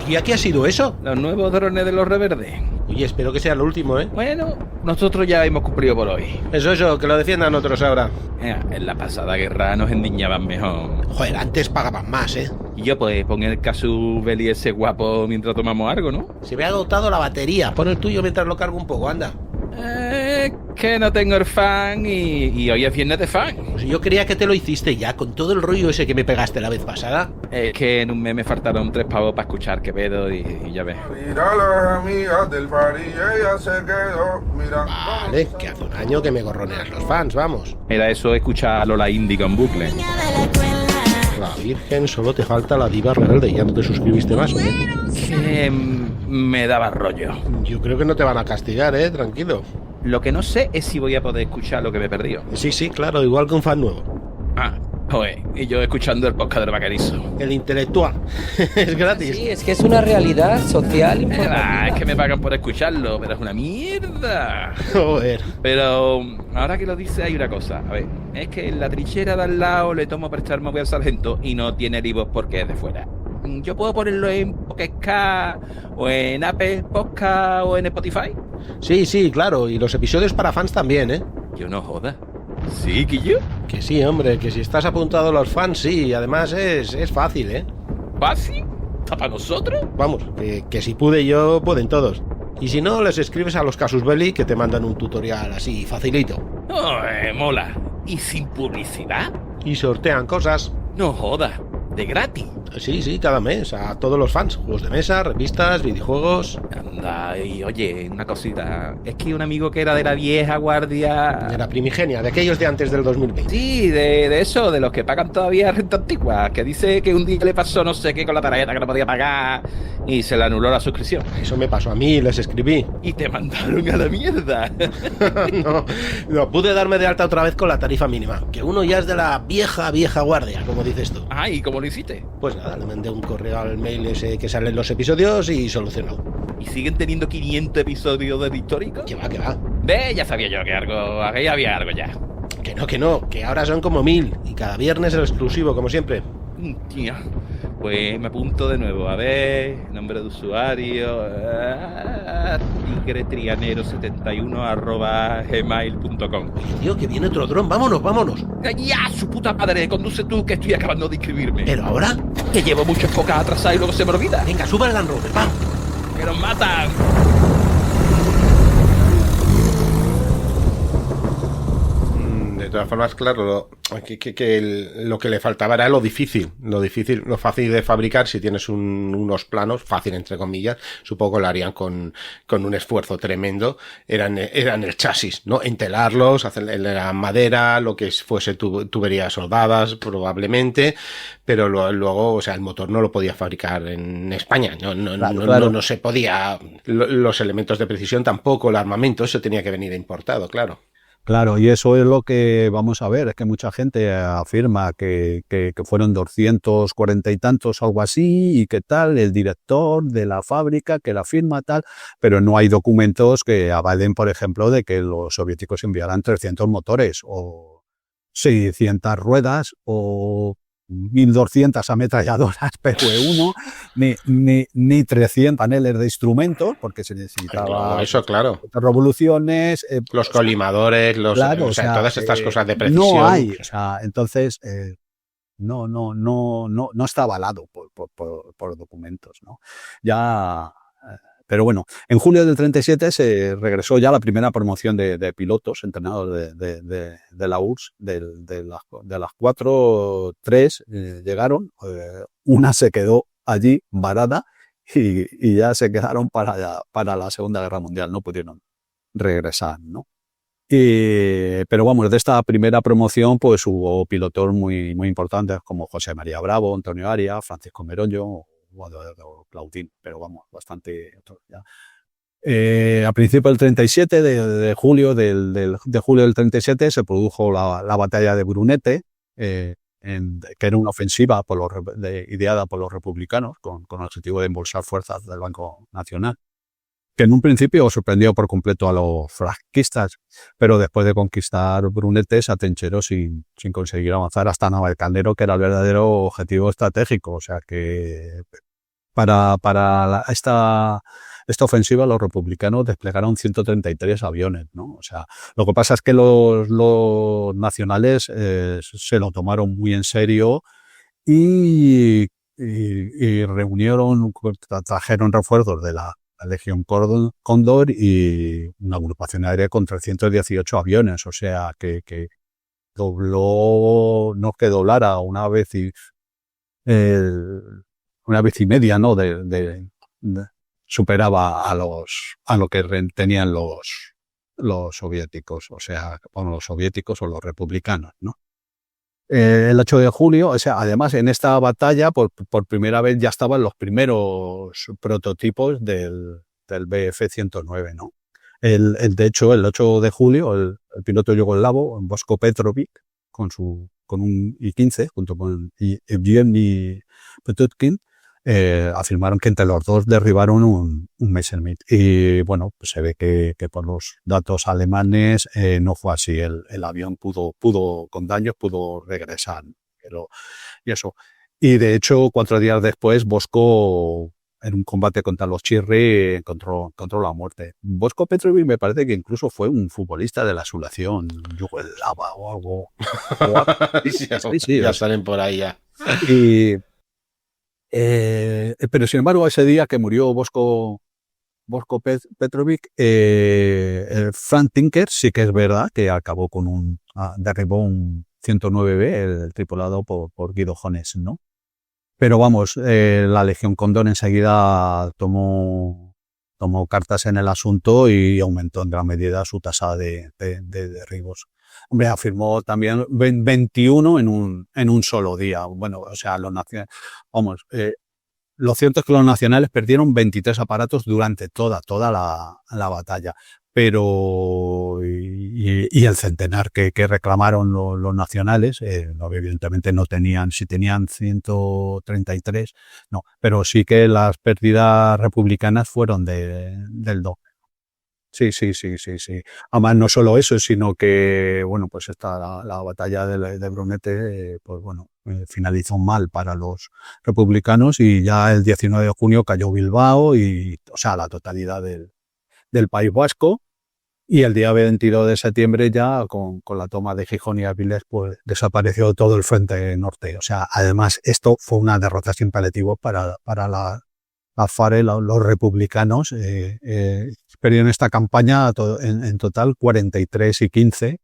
¿Y a qué ha sido eso? Los nuevos drones de los Reverde. Oye, espero que sea el último, ¿eh? Bueno, nosotros ya hemos cumplido por hoy. Eso, que lo defiendan otros ahora. En la pasada guerra nos endiñaban mejor. Joder, antes pagaban más, ¿eh? Y yo pues pon el casu Belli ese guapo mientras tomamos algo, ¿no? Se me ha agotado la batería. Pon el tuyo mientras lo cargo un poco, anda. Que no tengo el fan y hoy es viernes de fan. Pues yo creía que te lo hiciste ya, con todo el rollo ese que me pegaste la vez pasada. Es que en un mes me faltaron 3 pavos para escuchar Quevedo y ya ves. Mira las amigas del party, ella se quedó mirando. Vale, que hace un año que me gorroneas los fans, vamos. Era eso, escuchar a Lola Índigo en bucle. La Virgen, solo te falta la diva rebelde, ya no te suscribiste más, ¿eh? Que me daba rollo. Yo creo que no te van a castigar, tranquilo. Lo que no sé es si voy a poder escuchar lo que me he perdido. Sí, claro, igual que un fan nuevo. Joder, y yo escuchando el podcast del vaquerizo. El intelectual. Es gratis. Sí, es que es una realidad social informativa. Es que me pagan por escucharlo, pero es una mierda. Joder. Pero ahora que lo dice hay una cosa. A ver, es que en la trinchera de al lado le tomo prestar móvil al sargento y no tiene libros porque es de fuera. ¿Yo puedo ponerlo en Pocket Cast o en Apple Podcast o en Spotify? Sí, claro, y los episodios para fans también, ¿eh? Yo no joda. ¿Sí, que yo? Que sí, hombre, que si estás apuntado a los fans, sí, y además es fácil, ¿eh? ¿Fácil? ¿Está para nosotros? Vamos, que si pude yo, pueden todos. Y si no, les escribes a los Casus Belli que te mandan un tutorial así, facilito. Mola. ¿Y sin publicidad? Y sortean cosas. No joda. ¿De gratis? Sí, cada mes, a todos los fans. Juegos de mesa, revistas, videojuegos. Anda, y oye, una cosita. Es que un amigo que era de la vieja guardia... De la primigenia, de aquellos de antes del 2020. Sí, de eso, de los que pagan todavía renta antigua. Que dice que un día le pasó no sé qué con la tarjeta que no podía pagar y se le anuló la suscripción. Eso me pasó a mí, les escribí. Y te mandaron a la mierda. No, pude darme de alta otra vez con la tarifa mínima. Que uno ya es de la vieja guardia, como dices tú. ¿Y cómo lo hiciste? Pues nada, le mandé un correo al mail ese que salen los episodios y solucionado. ¿Y siguen teniendo 500 episodios del histórico? Que va. Ve, ya sabía yo que ahí había algo ya. Que no, que ahora son como 1000 y cada viernes el exclusivo, como siempre. Tía, pues me apunto de nuevo. A ver, nombre de usuario, tigretrianero71@gmail.com. Tío, que viene otro dron, vámonos. ¡Ya, su puta madre! Conduce tú, que estoy acabando de inscribirme. ¿Pero ahora? Que llevo muchas pocas atrasadas y luego se me olvida. Venga, suba el Land Rover, va. ¡Que nos matan! De todas formas, claro, lo que le faltaba era lo fácil de fabricar. Si tienes unos planos, fácil entre comillas, supongo que lo harían con un esfuerzo tremendo, eran el chasis, ¿no? Entelarlos, hacer la madera, lo que fuese tuberías soldadas, probablemente, pero luego, o sea, el motor no lo podía fabricar en España, no se podía, los elementos de precisión tampoco, el armamento, eso tenía que venir importado, claro. Claro, y eso es lo que vamos a ver, es que mucha gente afirma que fueron 240 y tantos, algo así, y que tal, el director de la fábrica, que la firma tal, pero no hay documentos que avalen, por ejemplo, de que los soviéticos enviaran 300 motores, o 600 ruedas, o 1200 ametralladoras PV-1, ni 300 paneles de instrumentos, porque se necesitaba... No, eso claro. Revoluciones... los colimadores, claro, todas estas cosas de precisión. No hay, entonces... No está avalado por documentos, ¿no? Pero bueno, en julio del 37 se regresó ya la primera promoción de pilotos entrenados de la URSS. De las 4, 3 llegaron, una se quedó allí varada y ya se quedaron para la Segunda Guerra Mundial, no pudieron regresar, ¿no? Pero vamos, de esta primera promoción pues hubo pilotos muy importantes como José María Bravo, Antonio Arias, Francisco Meroño, o Claudín, pero vamos, bastante ya. A principios del 37, de julio del 37, se produjo la batalla de Brunete, que era una ofensiva ideada por los republicanos con el objetivo de embolsar fuerzas del Banco Nacional, que en un principio sorprendió por completo a los franquistas, pero después de conquistar Brunete se atrincheró sin conseguir avanzar hasta Navalcarnero, que era el verdadero objetivo estratégico. O sea que para esta esta ofensiva los republicanos desplegaron 133 aviones, ¿no? O sea, lo que pasa es que los nacionales se lo tomaron muy en serio y reunieron, trajeron refuerzos de la Legión Cóndor y una agrupación aérea con 318 aviones, o sea que dobló, no que doblara una vez y media, ¿no? Superaba a lo que tenían los soviéticos, o sea, bueno, los soviéticos o los republicanos, ¿no? El 8 de julio, o sea, además en esta batalla por primera vez ya estaban los primeros prototipos del Bf-109, ¿no? De hecho, el 8 de julio, el piloto yugoslavo, Boško Petrović, con un I-15, junto con Evgeny Petutkin, afirmaron que entre los dos derribaron un Messerschmitt. Y bueno, pues se ve que por los datos alemanes no fue así. El avión pudo con daños, pudo regresar. Y eso. Y de hecho, 4 días después, Boško, en un combate contra los Chirri, encontró la muerte. Boško Petrović me parece que incluso fue un futbolista de la selección yugoslava o algo. Sí, ya salen por ahí ya. Pero sin embargo, ese día que murió Boško Petrović, Frank Tinker sí que es verdad que acabó derribó un 109B, el tripulado por Guido Jones, ¿no? Pero vamos, la Legión Cóndor enseguida tomó cartas en el asunto y aumentó en gran medida su tasa de derribos. Hombre, afirmó también 21 en un solo día. Bueno, o sea, los nacionales, vamos, lo cierto es que los nacionales perdieron 23 aparatos durante toda la batalla. Pero, y el centenar que reclamaron los nacionales, evidentemente no tenían, si tenían 133, no, pero sí que las pérdidas republicanas fueron del doble. Sí. Además, no solo eso, sino que, bueno, pues la batalla de Brunete, pues bueno, finalizó mal para los republicanos y ya el 19 de junio cayó Bilbao o sea, la totalidad del País Vasco, y el día 22 de septiembre ya con la toma de Gijón y Avilés pues desapareció todo el frente norte. O sea, además esto fue una derrota sin paliativos para la FARC, los republicanos perdieron esta campaña en total 43 y 15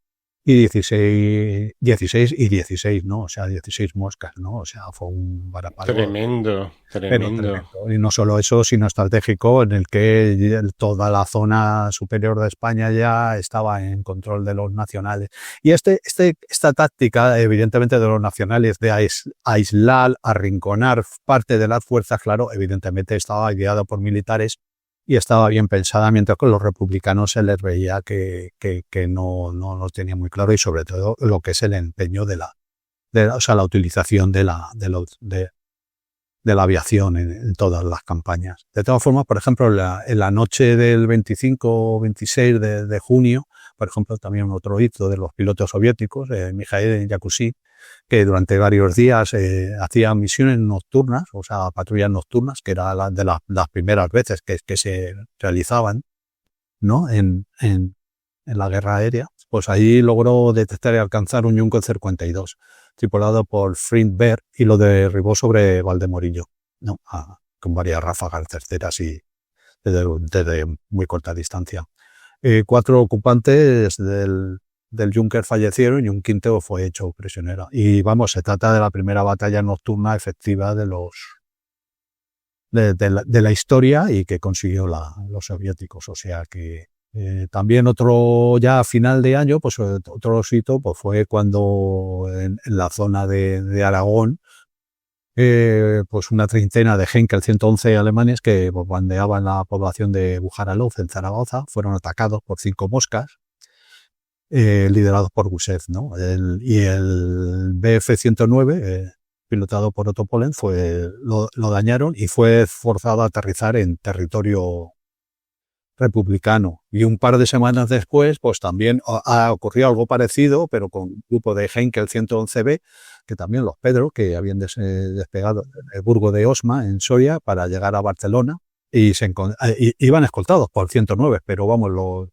y 16 y 16, ¿no? O sea, 16 moscas, ¿no? O sea, fue un varapalo. Tremendo. Y no solo eso, sino estratégico, en el que toda la zona superior de España ya estaba en control de los nacionales. Y esta táctica, evidentemente, de los nacionales de aislar, arrinconar parte de las fuerzas, claro, evidentemente estaba guiada por militares y estaba bien pensada, mientras que los republicanos se les veía que no lo tenía muy claro, y sobre todo lo que es el empeño o sea, la utilización de la aviación en todas las campañas. De todas formas, por ejemplo, en la noche del 25 o 26 de junio, por ejemplo, también otro hito de los pilotos soviéticos, Mikhail Yakusin, que durante varios días hacía misiones nocturnas, o sea, patrullas nocturnas, que era de las primeras veces que se realizaban, ¿no? En la guerra aérea. Pues ahí logró detectar y alcanzar un Junker 52, tripulado por Fritz Berg, y lo derribó sobre Valdemorillo, ¿no? Con varias ráfagas certeras y desde muy corta distancia. 4 ocupantes del Junker fallecieron y un quinto fue hecho prisionero. Y vamos, se trata de la primera batalla nocturna efectiva de la historia, y que consiguió los soviéticos. O sea que también otro, ya a final de año, pues otro hito pues fue cuando en la zona de Aragón, pues una treintena de Heinkel 111 alemanes que bombardeaban la población de Bujaraloz en Zaragoza fueron atacados por 5 moscas, liderados por Gusev, ¿no? Y el Bf-109, pilotado por Otto Polen, lo dañaron y fue forzado a aterrizar en territorio republicano. Y un par de semanas después, pues también ha ocurrido algo parecido, pero con un grupo de Heinkel 111B, que también los Pedro, que habían despegado del Burgo de Osma, en Soria, para llegar a Barcelona, y iban escoltados por 109, pero vamos,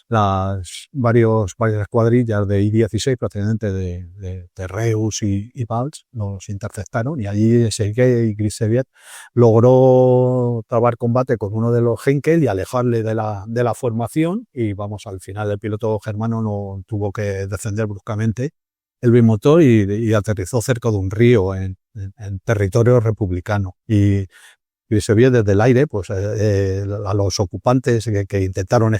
varias escuadrillas de I-16 procedentes de Reus y Valls los interceptaron, y allí Sergei Griseviet logró trabar combate con uno de los Heinkel y alejarle de la formación, y vamos, al final el piloto germano no tuvo que descender bruscamente el bimotor y aterrizó cerca de un río en territorio republicano. Y se vio desde el aire, pues a los ocupantes que intentaron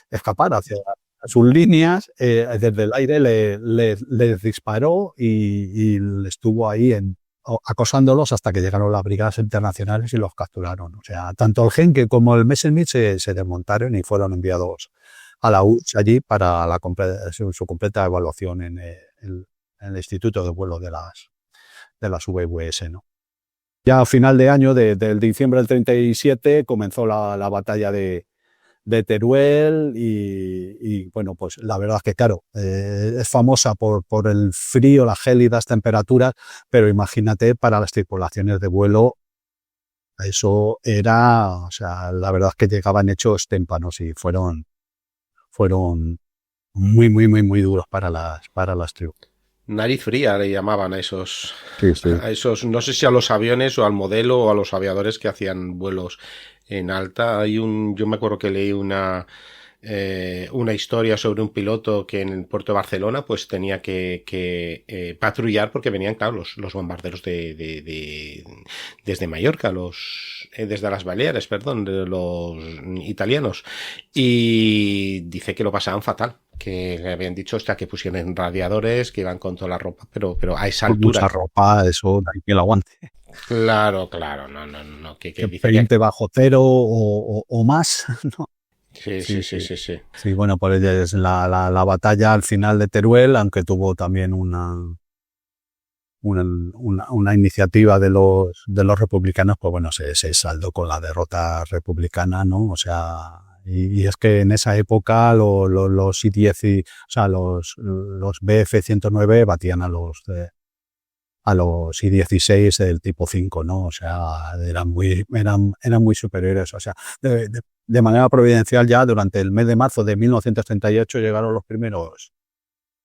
escapar hacia sus líneas, desde el aire les disparó y estuvo ahí acosándolos hasta que llegaron las brigadas internacionales y los capturaron. O sea, tanto el Henke como el Messerschmitt se desmontaron y fueron enviados a la URSS allí para su completa evaluación en el Instituto de Vuelo de las VVS, ¿no? Ya a final de año, del diciembre del 37, comenzó la batalla de Teruel y bueno, pues la verdad es que, claro, es famosa por el frío, las gélidas temperaturas, pero imagínate, para las tripulaciones de vuelo, eso era, o sea, la verdad es que llegaban hechos témpanos y fueron muy, muy, muy, muy duros para las tribus. Nariz fría le llamaban a esos, sí. a esos, no sé si a los aviones o al modelo o a los aviadores que hacían vuelos en alta. Yo me acuerdo que leí una historia sobre un piloto que en el puerto de Barcelona pues tenía que patrullar porque venían, claro, los bombarderos desde Mallorca, desde las Baleares, perdón, de los italianos, y dice que lo pasaban fatal, que le habían dicho hasta que pusieron radiadores, que iban con toda la ropa, pero a esa altura. Mucha ropa, eso no hay quien lo aguante. Claro, no. Que 20 bajo cero o más, ¿no? Sí. Sí, bueno, pues es la batalla al final de Teruel, aunque tuvo también una iniciativa de los republicanos, pues bueno, se saldó con la derrota republicana, ¿no? O sea, y es que en esa época los I-10, o sea, los Bf-109 batían a los I-16 del tipo 5, ¿no? O sea, eran muy superiores. O sea, de manera providencial, ya durante el mes de marzo de 1938 llegaron los primeros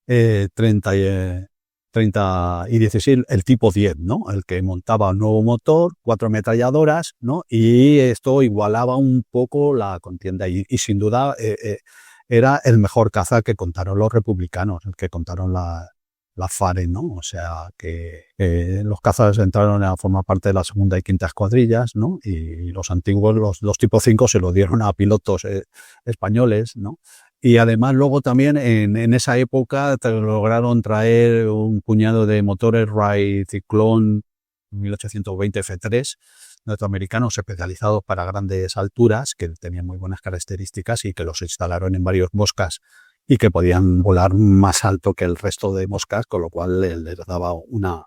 30 I-16, el tipo 10, ¿no? El que montaba un nuevo motor, 4 ametralladoras, ¿no? Y esto igualaba un poco la contienda y sin duda era el mejor caza que contaron los republicanos, el que contaron la FARE, ¿no? O sea, que los cazas entraron a formar parte de la segunda y quinta escuadrillas, ¿no? Y los antiguos, los tipo 5 se lo dieron a pilotos españoles, ¿no? Y además luego también en esa época lograron traer un puñado de motores Wright Cyclone 1820 F3 norteamericanos especializados para grandes alturas, que tenían muy buenas características y que los instalaron en varios moscas y que podían volar más alto que el resto de moscas, con lo cual les daba una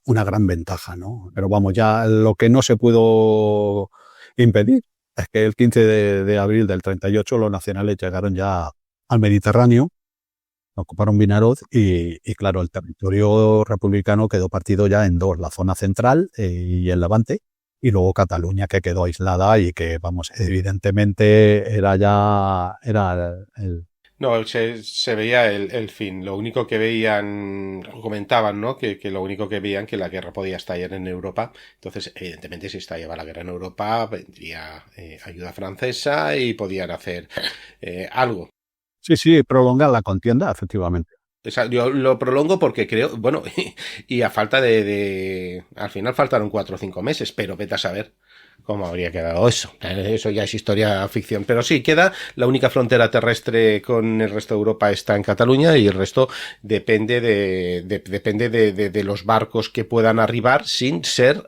gran ventaja, ¿no? Pero vamos, ya lo que no se pudo impedir es que el 15 de abril del 38 los nacionales llegaron ya al Mediterráneo, ocuparon Vinaroz y claro, el territorio republicano quedó partido ya en dos, la zona central y el Levante, y luego Cataluña, que quedó aislada y que, vamos, evidentemente era el... No, se veía el fin. Lo único que veían, comentaban, ¿no? Que lo único que veían que la guerra podía estallar en Europa. Entonces, evidentemente, si estallaba la guerra en Europa, vendría ayuda francesa y podían hacer algo. Sí, prolongar la contienda, efectivamente. O sea, yo lo prolongo porque creo, bueno, y a falta al final faltaron 4 o 5 meses, pero vete a saber cómo habría quedado eso. Eso ya es historia ficción. Pero sí, queda la única frontera terrestre con el resto de Europa está en Cataluña, y el resto depende de los barcos que puedan arribar sin ser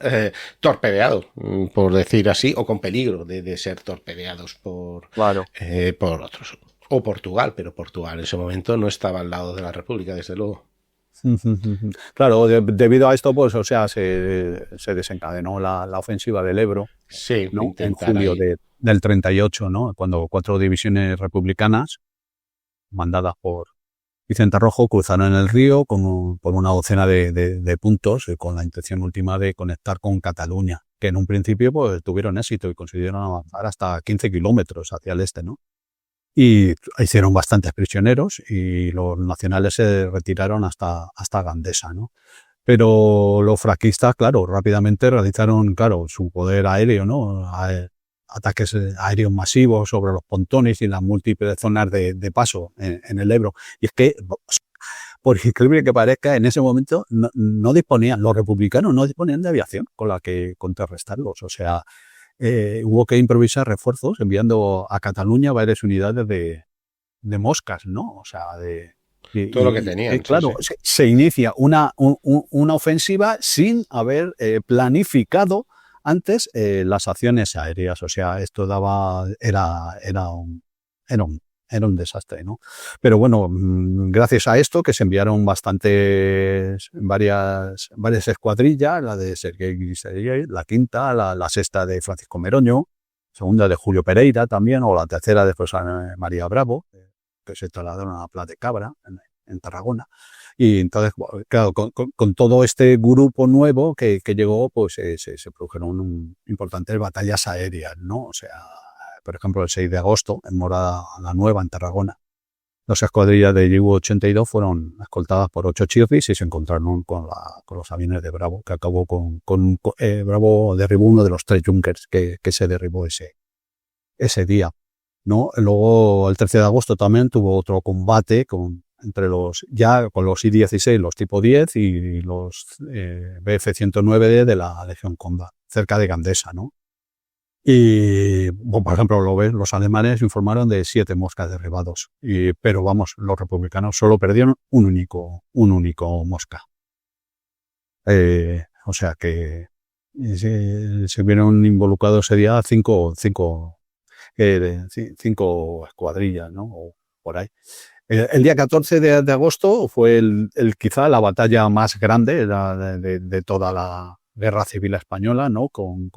torpedeados, por decir así, o con peligro de ser torpedeados por otros. O Portugal, pero Portugal en ese momento no estaba al lado de la República, desde luego. Claro, debido a esto, pues, o sea, se desencadenó la ofensiva del Ebro, sí, ¿no? En julio del 38, ¿no? Cuando 4 divisiones republicanas, mandadas por Vicente Rojo cruzaron el río por una docena de puntos con la intención última de conectar con Cataluña, que en un principio pues tuvieron éxito y consiguieron avanzar hasta 15 kilómetros hacia el este, ¿no? Y hicieron bastantes prisioneros y los nacionales se retiraron hasta Gandesa, ¿no? Pero los franquistas, claro, rápidamente realizaron, claro, su poder aéreo, ¿no? Ataques aéreos masivos sobre los pontones y las múltiples zonas de paso en el Ebro. Y es que, por increíble que parezca, en ese momento no disponían, los republicanos no disponían de aviación con la que contrarrestarlos. O sea, hubo que improvisar refuerzos enviando a Cataluña varias unidades de moscas, ¿no? O sea, todo lo que tenían. Claro, sí. Se inicia una ofensiva sin haber planificado antes las acciones aéreas. O sea, esto era un desastre, ¿no? Pero bueno, gracias a esto que se enviaron varias escuadrillas, la de Serguei, la quinta, la sexta de Francisco Meroño, segunda de Julio Pereira también, o la tercera de José María Bravo, que se trasladaron a Pla de Cabra, en Tarragona. Y entonces, claro, con todo este grupo nuevo que llegó, pues se produjeron importantes batallas aéreas, ¿no? O sea, por ejemplo, el 6 de agosto, en Morada la Nueva, en Tarragona, las escuadrillas de Iu-82 fueron escoltadas por 8 chirris y se encontraron con los aviones de Bravo, que acabó Bravo derribó uno de los 3 Junkers que se derribó ese día, ¿no? Luego, el 13 de agosto también tuvo otro combate con los I-16, los tipo 10 y los Bf-109 de la Legión Combat, cerca de Gandesa, ¿no? Y, bueno, por ejemplo, los alemanes informaron de 7 moscas derribados, pero vamos, los republicanos solo perdieron un único mosca. O sea que se vieron involucrados ese día 5 escuadrillas, ¿no? O por ahí. El día 14 de agosto fue quizá la batalla más grande de toda la Guerra Civil Española, ¿no? Con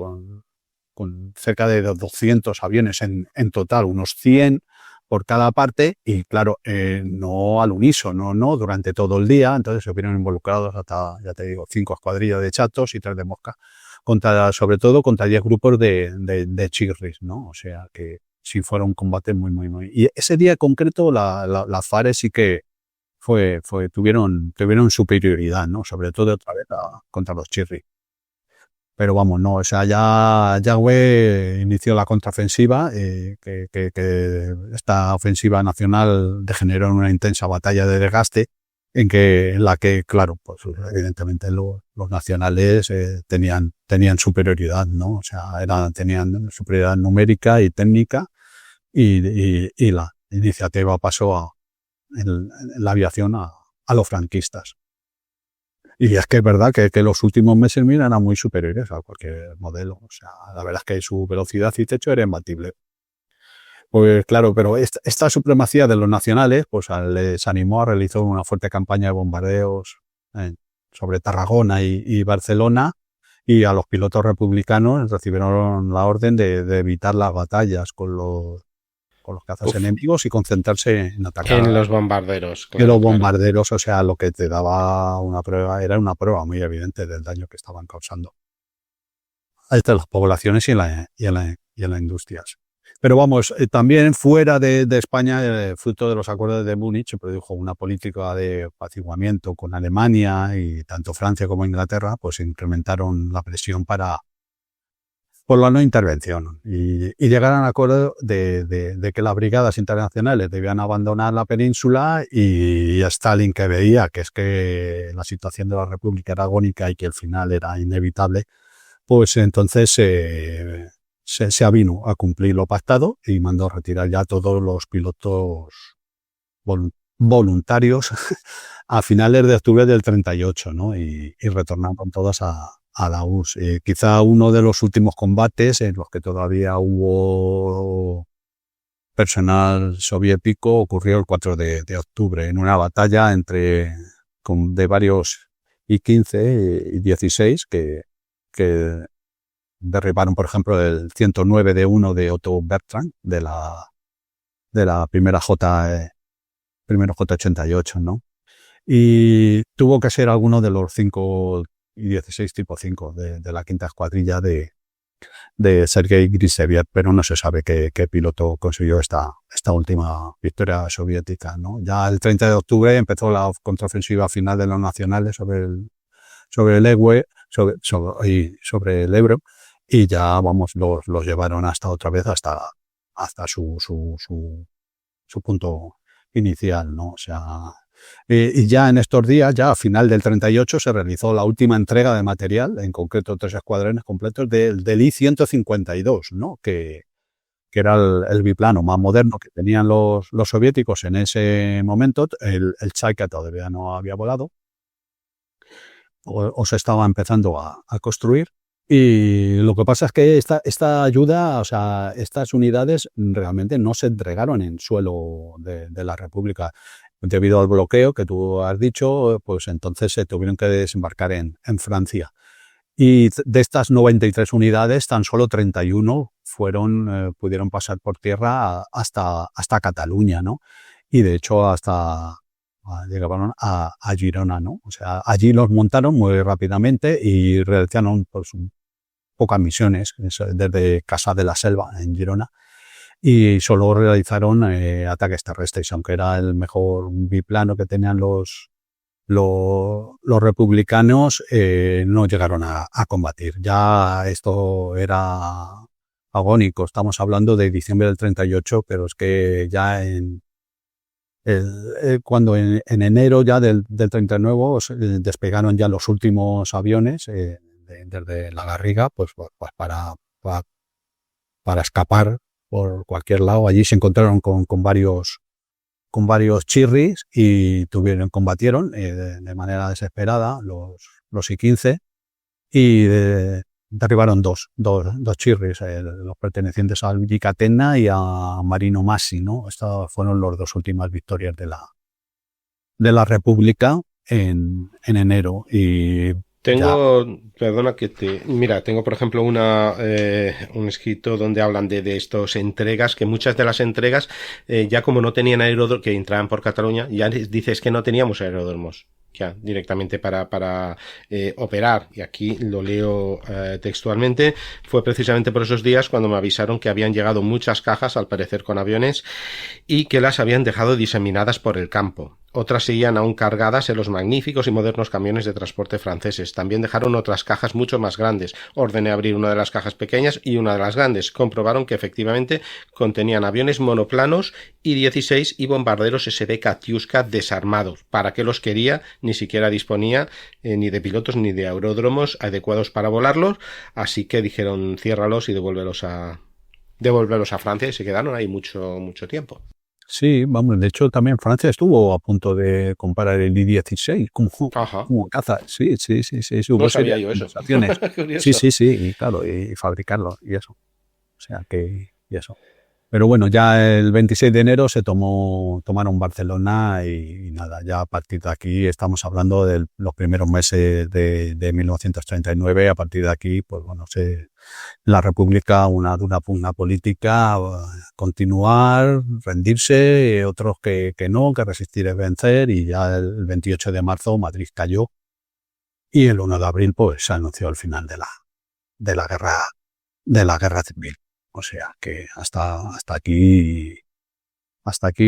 cerca de 200 aviones en total, unos 100 por cada parte, y claro, no al unísono, ¿no? Durante todo el día. Entonces se vieron involucrados hasta, ya te digo, 5 escuadrillas de chatos y 3 de mosca, sobre todo contra 10 grupos de chirris, ¿no? O sea que sí fueron combates muy. Y ese día en concreto la FARC sí que tuvieron superioridad, ¿no? Sobre todo otra vez contra los chirris. Pero vamos, no, o sea, ya Yagüe inició la contraofensiva, que esta ofensiva nacional degeneró en una intensa batalla de desgaste, en la que, claro, pues evidentemente los nacionales tenían superioridad, ¿no? O sea, tenían superioridad numérica y técnica, y la iniciativa pasó en la aviación a los franquistas. Y es que es verdad que los últimos meses eran muy superiores a cualquier modelo. O sea, la verdad es que su velocidad y techo era imbatible. Pues claro, pero esta supremacía de los nacionales pues les animó a realizar una fuerte campaña de bombardeos sobre Tarragona y Barcelona, y a los pilotos republicanos recibieron la orden de evitar las batallas con los cazas enemigos y concentrarse en atacar en los bombarderos. Claro, los bombarderos, o sea, lo que te daba era una prueba muy evidente del daño que estaban causando a las poblaciones y en las industrias. Pero vamos, también fuera de España, fruto de los acuerdos de Múnich, se produjo una política de apaciguamiento con Alemania, y tanto Francia como Inglaterra pues incrementaron la presión por la no intervención, y llegaron al acuerdo de que las brigadas internacionales debían abandonar la península, y Stalin, que veía que es que la situación de la República era agónica y que el final era inevitable, pues entonces se avino a cumplir lo pactado y mandó retirar ya todos los pilotos voluntarios a finales de octubre del 38, ¿no? Y retornaron todas a la URSS. Quizá uno de los últimos combates en los que todavía hubo personal soviético ocurrió el 4 de octubre, en una batalla de varios I-15 y 16 que derribaron, por ejemplo, el 109D1 de Otto Bertrand, de la primera primeros J-88, ¿no? Y tuvo que ser alguno de los 5 y 16 tipo 5 de la quinta escuadrilla de Sergei Griseviev, pero no se sabe qué piloto consiguió esta última victoria soviética, ¿no? Ya el 30 de octubre empezó la contraofensiva final de los nacionales sobre el Ebro, y ya, vamos, los llevaron hasta otra vez hasta su punto inicial, ¿no? O sea, y ya en estos días, ya a final del 38, se realizó la última entrega de material, en concreto 3 escuadrones completos del I-152, ¿no? Que era el biplano más moderno que tenían los soviéticos en ese momento. El Chaika todavía no había volado, o se estaba empezando a construir. Y lo que pasa es que esta ayuda, o sea, estas unidades realmente no se entregaron en suelo de la República. Debido al bloqueo que tú has dicho, pues entonces se tuvieron que desembarcar en Francia. Y de estas 93 unidades, tan solo 31 pudieron pasar por tierra hasta Cataluña, ¿no? Y de hecho llegaron a Girona, ¿no? O sea, allí los montaron muy rápidamente y realizaron pues pocas misiones desde Casa de la Selva en Girona, y solo realizaron ataques terrestres, aunque era el mejor biplano que tenían los republicanos. No llegaron a combatir. Ya esto era agónico. Estamos hablando de diciembre del 38, pero es que ya cuando en enero ya del 39 despegaron ya los últimos aviones desde La Garriga, pues para escapar por cualquier lado. Allí se encontraron con varios chirris y combatieron de manera desesperada los I-15, y derribaron dos chirris, los pertenecientes a Vicatena y a Marino Massi, ¿no? Estas fueron las 2 últimas victorias de la República en enero. Y tengo por ejemplo un escrito donde hablan de estas entregas, que muchas de las entregas ya como no tenían aeródromos, que entraban por Cataluña, ya dices que no teníamos aeródromos ya directamente para operar, y aquí lo leo textualmente: fue precisamente por esos días cuando me avisaron que habían llegado muchas cajas, al parecer con aviones, y que las habían dejado diseminadas por el campo. Otras seguían aún cargadas en los magníficos y modernos camiones de transporte franceses. También dejaron otras cajas mucho más grandes. Ordené abrir una de las cajas pequeñas y una de las grandes. Comprobaron que efectivamente contenían aviones monoplanos I-16 y bombarderos SD Katyuska desarmados. ¿Para qué los quería? Ni siquiera disponía ni de pilotos ni de aeródromos adecuados para volarlos. Así que dijeron: ciérralos y devuélvelos a Francia, y se quedaron ahí mucho tiempo. Sí, vamos, de hecho también Francia estuvo a punto de comprar el I-16 como caza. Sí. No sabía yo eso. Sí, y claro, y fabricarlo y eso. O sea que, y eso. Pero bueno, ya el 26 de enero tomaron Barcelona y nada, ya a partir de aquí estamos hablando de los primeros meses de 1939. A partir de aquí, pues bueno, la República, una dura pugna política, continuar, rendirse, otros que no, que resistir es vencer, y ya el 28 de marzo Madrid cayó, y el 1 de abril pues se anunció el final de la guerra civil. O sea que hasta aquí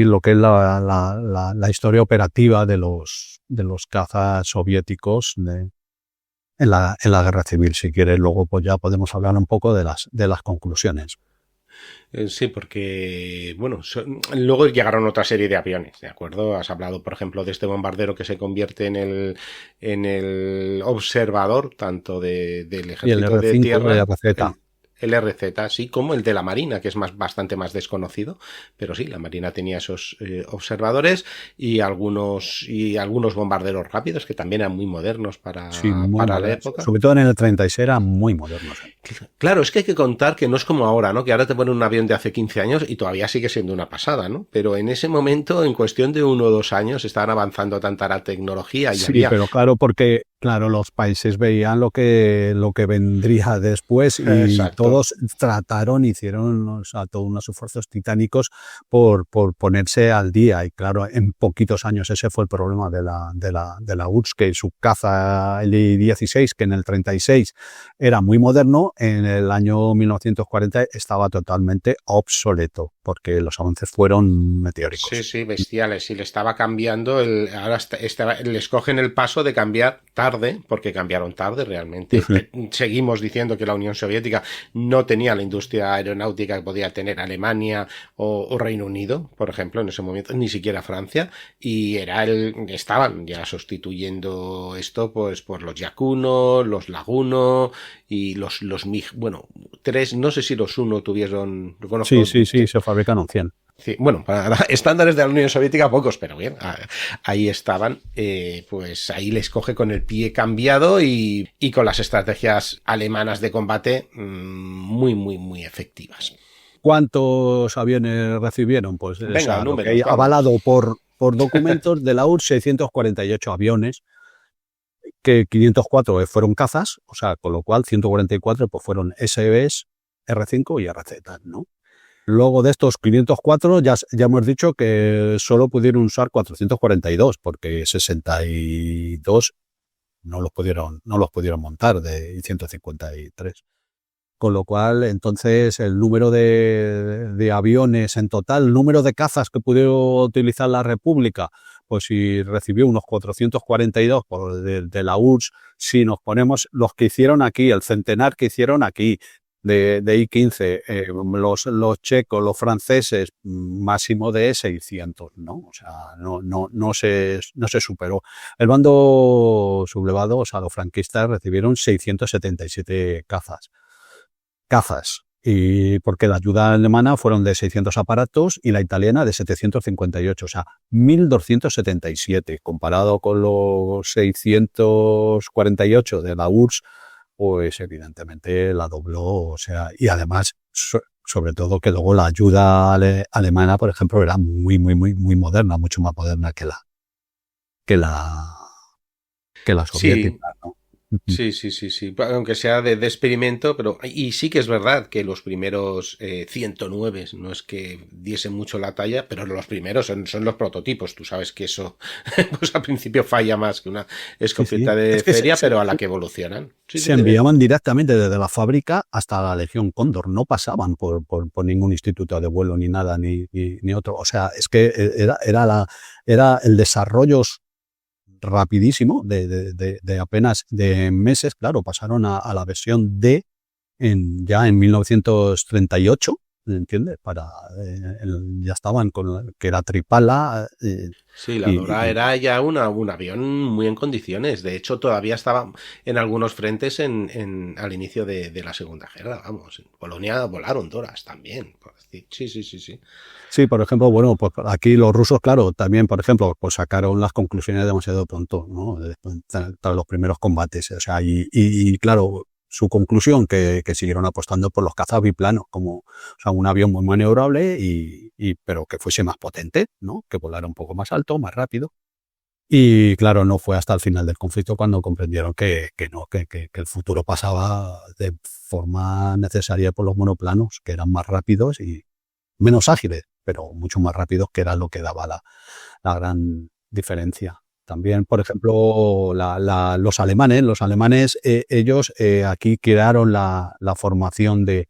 lo que es la historia operativa de los cazas soviéticos en la guerra civil. Si quieres, luego pues ya podemos hablar un poco de las conclusiones. Sí, porque, bueno, luego llegaron otra serie de aviones, ¿de acuerdo? Has hablado, por ejemplo, de este bombardero que se convierte en el observador, tanto del ejército de tierra. El RZ, sí, como el de la Marina, que es bastante más desconocido, pero sí, la Marina tenía esos observadores y algunos bombarderos rápidos que también eran muy modernos para la época. Sobre todo en el 36 eran muy modernos. Claro, es que hay que contar que no es como ahora, ¿no? Que ahora te ponen un avión de hace 15 años y todavía sigue siendo una pasada, ¿no? Pero en ese momento, en cuestión de 1 o 2 años, estaban avanzando tanta la tecnología y Sí, había... pero claro, porque claro, los países veían lo que vendría después y Exacto. todos trataron, hicieron, o sea, todos unos esfuerzos titánicos por ponerse al día. Y claro, en poquitos años ese fue el problema de la URSS, que su caza el I-16, que en el 36 era muy moderno, en el año 1940 estaba totalmente obsoleto, porque los avances fueron meteóricos. Sí, sí, bestiales. Y le estaba cambiando, ahora les cogen el paso de cambiar tarde, porque cambiaron tarde realmente. Seguimos diciendo que la Unión Soviética no tenía la industria aeronáutica que podía tener Alemania o Reino Unido, por ejemplo, en ese momento, ni siquiera Francia, y estaban ya sustituyendo esto pues por los Yakuno, los Laguno y los MiG. Bueno, 3, no sé si los Uno tuvieron... Sí, se fabricaron 100. Sí, bueno, para estándares de la Unión Soviética pocos, pero bien, ahí estaban, pues ahí les coge con el pie cambiado y con las estrategias alemanas de combate muy, muy, muy efectivas. ¿Cuántos aviones recibieron? Pues Venga, números, avalado por documentos de la URSS, 648 aviones, que 504 fueron cazas, o sea, con lo cual 144 pues fueron SES, R5 y RZ, ¿no? Luego de estos 504 ya hemos dicho que solo pudieron usar 442 porque 62 no los pudieron montar de 153. Con lo cual, entonces, el número de aviones en total, el número de cazas que pudo utilizar la República, pues si recibió unos 442 de la URSS, si nos ponemos los que hicieron aquí, el centenar que hicieron aquí, de I-15, los checos, los franceses, máximo de 600, ¿no? O sea, no se superó. El bando sublevado, o sea, los franquistas recibieron 677 cazas, y porque la ayuda alemana fueron de 600 aparatos y la italiana de 758, o sea, 1.277, comparado con los 648 de la URSS, pues evidentemente la dobló, o sea, y además, sobre todo que luego la ayuda alemana, por ejemplo, era muy, muy, muy, muy moderna, mucho más moderna que la soviética, ¿no? Sí, aunque sea de experimento, pero y sí que es verdad que los primeros 109 no es que diesen mucho la talla, pero los primeros son los prototipos. Tú sabes que eso pues al principio falla más que una escopeta de feria, pero a la que evolucionan. Se enviaban directamente desde la fábrica hasta la Legión Cóndor, no pasaban por ningún instituto de vuelo ni nada, ni otro. O sea, es que era el desarrollo rapidísimo de apenas de meses. Claro, pasaron a la versión D ya en 1938, ¿entiendes? Ya estaban con que era tripala. Sí, la Dora era ya un avión muy en condiciones. De hecho, todavía estaba en algunos frentes al inicio de la Segunda Guerra. Vamos, en Polonia volaron Doras también. Sí. Sí, por ejemplo, bueno, pues aquí los rusos, claro, también, por ejemplo, pues sacaron las conclusiones demasiado pronto, ¿no? Tras los primeros combates, o sea, y claro, su conclusión que siguieron apostando por los cazas biplanos, como, o sea, un avión muy maniobrable pero que fuese más potente, ¿no? Que volara un poco más alto, más rápido. Y claro, no fue hasta el final del conflicto cuando comprendieron que el futuro pasaba de forma necesaria por los monoplanos, que eran más rápidos y menos ágiles, pero mucho más rápidos, que era lo que daba la gran diferencia. También, por ejemplo, los alemanes, ellos aquí crearon la formación de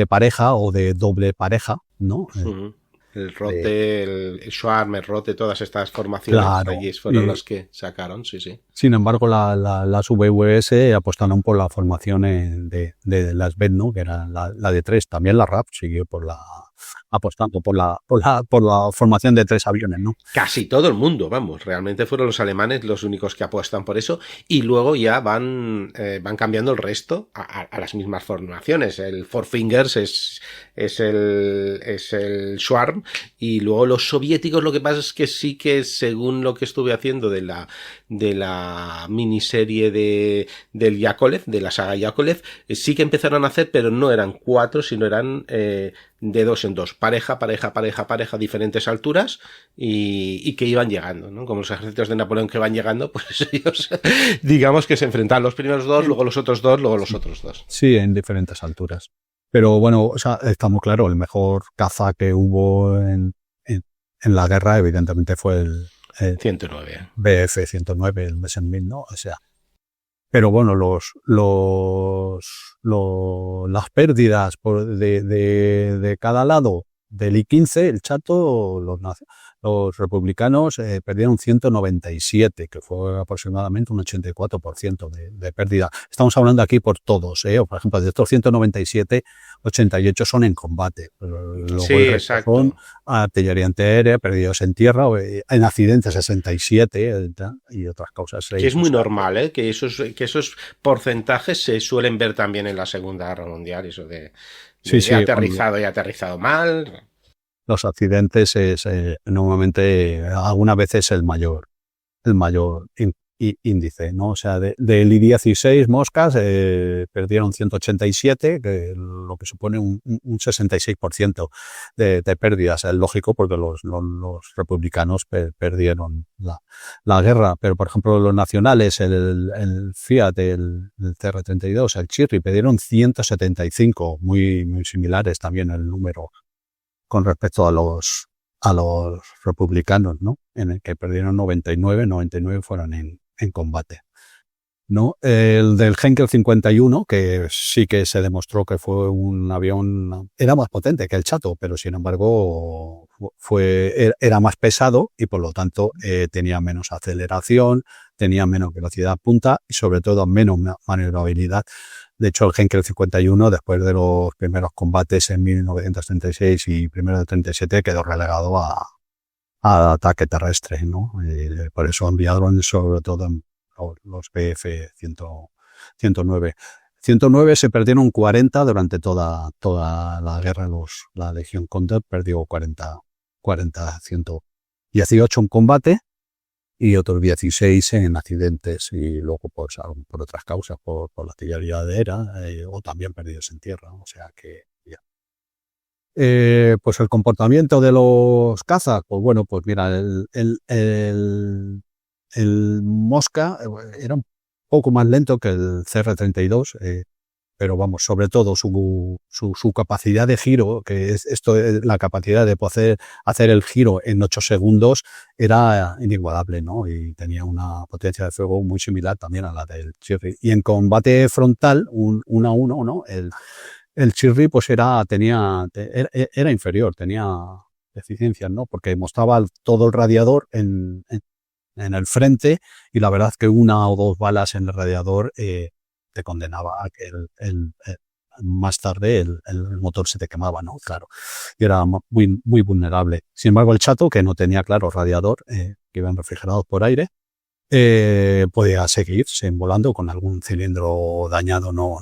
pareja o de doble pareja, ¿no? El Rote, el Schwarm, el Rote, todas estas formaciones, claro, allí fueron las que sacaron, sí. Sin embargo, las VVS apostaron por la formación de las BED, ¿no? Que era la de 3. También la RAF siguió por apostando por la formación de 3 aviones, ¿no? Casi todo el mundo, vamos, realmente fueron los alemanes los únicos que apuestan por eso, y luego ya van cambiando el resto a las mismas formaciones. El Four Fingers es el Swarm, y luego los soviéticos, lo que pasa es que sí que, según lo que estuve haciendo de la miniserie del Yakolev, de la saga Yakolev, sí que empezaron a hacer, pero no eran 4, sino eran de 2 en 2, pareja, diferentes alturas, y que iban llegando, ¿no? Como los ejércitos de Napoleón que van llegando, pues ellos, digamos que se enfrentan los primeros 2, luego los otros 2, luego los otros 2. Sí, en diferentes alturas. Pero bueno, o sea, está muy claro, el mejor caza que hubo en la guerra, evidentemente, fue el 109. Bf-109, el Messerschmitt, ¿no? O sea, pero bueno, las pérdidas de cada lado del I-15, el Chato, los republicanos perdieron 197, que fue aproximadamente un 84% de pérdida. Estamos hablando aquí por todos, por ejemplo, de estos 197, 88 son en combate. Luego sí, el resto son artillería antiaérea, perdidos en tierra, en accidentes 67 y otras causas. Que es muy normal, que esos porcentajes se suelen ver también en la Segunda Guerra Mundial, eso de aterrizado y aterrizado mal. Los accidentes es normalmente, algunas veces, el mayor índice, ¿no? O sea, del I-16 moscas perdieron 187, que lo que supone un 66% de pérdidas. Es lógico, porque los republicanos perdieron la guerra. Pero, por ejemplo, los nacionales, el Fiat, el CR-32, el Chirri, perdieron 175, muy similares también el número con respecto a los republicanos, ¿no? En el que perdieron 99 fueron en combate, ¿no? El del Henkel 51, que sí que se demostró que fue un avión, era más potente que el Chato, pero sin embargo era más pesado y por lo tanto tenía menos aceleración, tenía menos velocidad punta y sobre todo menos maniobrabilidad. De hecho, el Henkel 51, después de los primeros combates en 1936 y primero de 37, quedó relegado a ataque terrestre, ¿no? Por eso enviaron sobre todo los Bf-109. 109 se perdieron 40 durante toda la guerra. La Legión Condor perdió 118 en combate y otros 16 en accidentes, y luego pues por otras causas, por la artillería aérea, o también perdidos en tierra. O sea que ya. Pues el comportamiento de los cazas, pues bueno, pues mira, el Mosca era un poco más lento que el CR-32, pero vamos, sobre todo su capacidad de giro, que es la capacidad de poder hacer el giro en 8 segundos, era inigualable, ¿no? Y tenía una potencia de fuego muy similar también a la del Chirri. Y en combate frontal, 1 a 1, ¿no? El Chirri pues era inferior, tenía deficiencias, ¿no? Porque mostraba todo el radiador en el frente, y la verdad que 1 o 2 balas en el radiador te condenaba a que más tarde el motor se te quemaba, ¿no? Claro. Y era muy, muy vulnerable. Sin embargo, el Chato, que no tenía, claro, radiador, que iban refrigerados por aire, podía seguir volando con algún cilindro dañado. No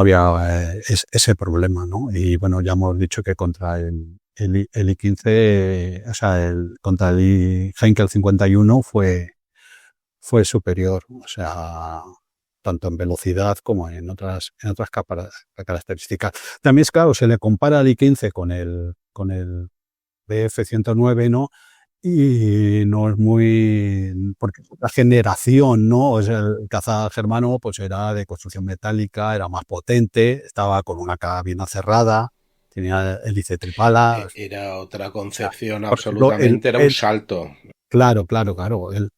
había ese problema, ¿no? Y bueno, ya hemos dicho que contra el I-15, o sea, contra el Henkel 51 fue superior, o sea, tanto en velocidad como en otras características. También es claro, se le compara al I-15 con el Bf-109, ¿no? Y no es muy, porque la generación, ¿no? O sea, el caza germano pues era de construcción metálica, era más potente, estaba con una cabina cerrada, tenía hélice tripala. Era otra concepción, absolutamente, era un salto. Claro. El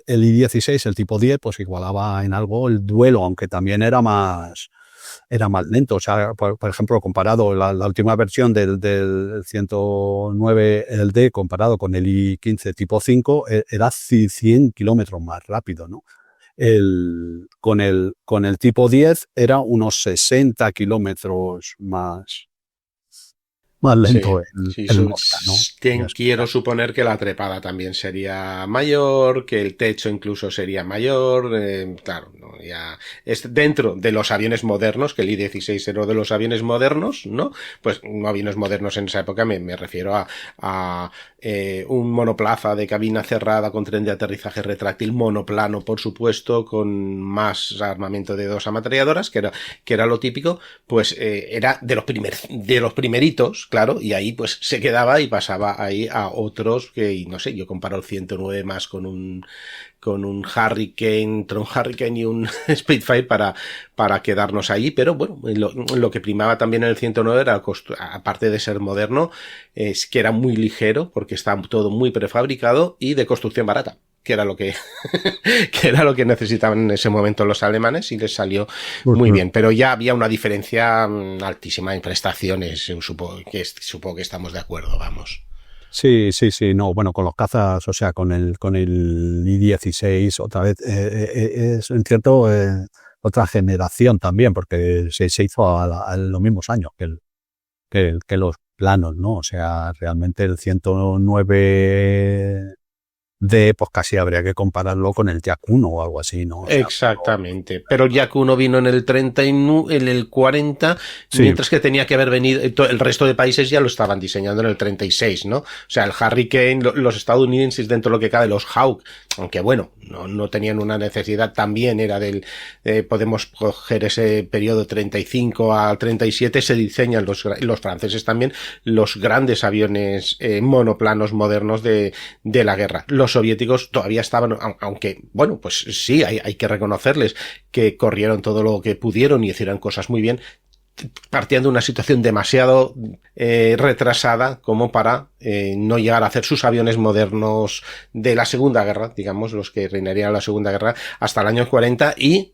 I-16, el tipo 10, pues igualaba en algo el duelo, aunque también era más lento. O sea, por ejemplo, comparado la última versión del 109, el D, comparado con el I-15 tipo 5, era 100 kilómetros más rápido, ¿no? Con el tipo 10 era unos 60 kilómetros más más lento sí, el Mosca, ¿no? Quiero suponer que la trepada también sería mayor, que el techo incluso sería mayor, claro, ¿no? Ya es dentro de los aviones modernos, que el I-16 era de los aviones modernos, ¿no? Pues no aviones modernos en esa época, me refiero a un monoplaza de cabina cerrada con tren de aterrizaje retráctil, monoplano, por supuesto, con más armamento de 2 ametralladoras, que era lo típico, pues era de los primeritos, claro, y ahí pues se quedaba y pasaba ahí a otros que, no sé, yo comparo el 109 más con un Hurricane, entre un Hurricane y un Spitfire para quedarnos ahí, pero bueno, lo que primaba también en el 109 era, aparte de ser moderno, es que era muy ligero, porque estaba todo muy prefabricado y de construcción barata, que era lo que que era lo que necesitaban en ese momento los alemanes, y les salió muy bien, pero ya había una diferencia altísima en prestaciones, supongo que estamos de acuerdo, vamos. Sí, no, bueno, con los cazas, o sea, con el I-16 otra vez, es en cierto otra generación también, porque se hizo a los mismos años que los planos, ¿no? O sea, realmente el 109D, pues casi habría que compararlo con el Yak 1 o algo así, ¿no? O sea, exactamente, pero el Yak 1 vino en el 30 en el 40, sí. Mientras que tenía que haber venido, el resto de países ya lo estaban diseñando en el 36, ¿no? O sea, el Hurricane, los estadounidenses, dentro de lo que cabe, los Hawk, aunque bueno, no tenían una necesidad, también era podemos coger ese periodo 35 al 37, se diseñan los franceses también, los grandes aviones monoplanos modernos de la guerra. Los soviéticos todavía estaban, aunque, bueno, pues sí, hay que reconocerles que corrieron todo lo que pudieron y hicieron cosas muy bien, partían de una situación demasiado retrasada como para no llegar a hacer sus aviones modernos de la Segunda Guerra, digamos, los que reinarían la Segunda Guerra, hasta el año 40, y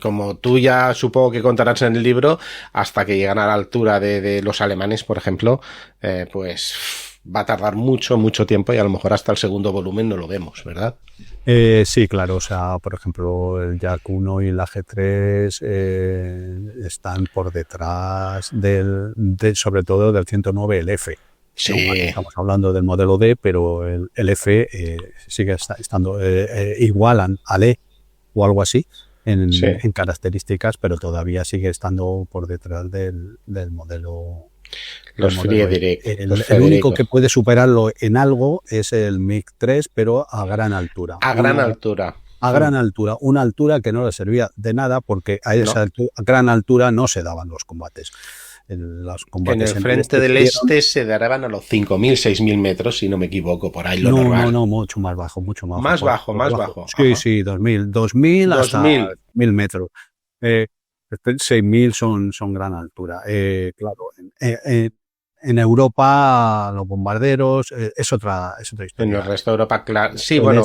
como tú ya supongo que contarás en el libro, hasta que llegan a la altura de los alemanes, por ejemplo, pues va a tardar mucho tiempo, y a lo mejor hasta el segundo volumen no lo vemos, ¿verdad? Sí, claro, o sea, por ejemplo, el Yak 1 y el AG3 están por detrás sobre todo del 109, el F. Sí. No, estamos hablando del modelo D, pero el F sigue estando igual al E o algo así en características, pero todavía sigue estando por detrás del modelo. Los Friedrich. El único que puede superarlo en algo es el MiG-3, pero a gran altura. A gran altura. Una altura que no le servía de nada, porque a esa gran altura no se daban los combates. Los combates en el frente del este se daban a los 5.000, 6.000 metros, si no me equivoco, por ahí normal. No, mucho más bajo, mucho más bajo. Más bajo. Sí, ajá. Sí, 2.000 hasta 1.000 metros. 6.000 son gran altura. Claro, en Europa los bombarderos es otra historia. En el resto de Europa, claro. Sí, bueno,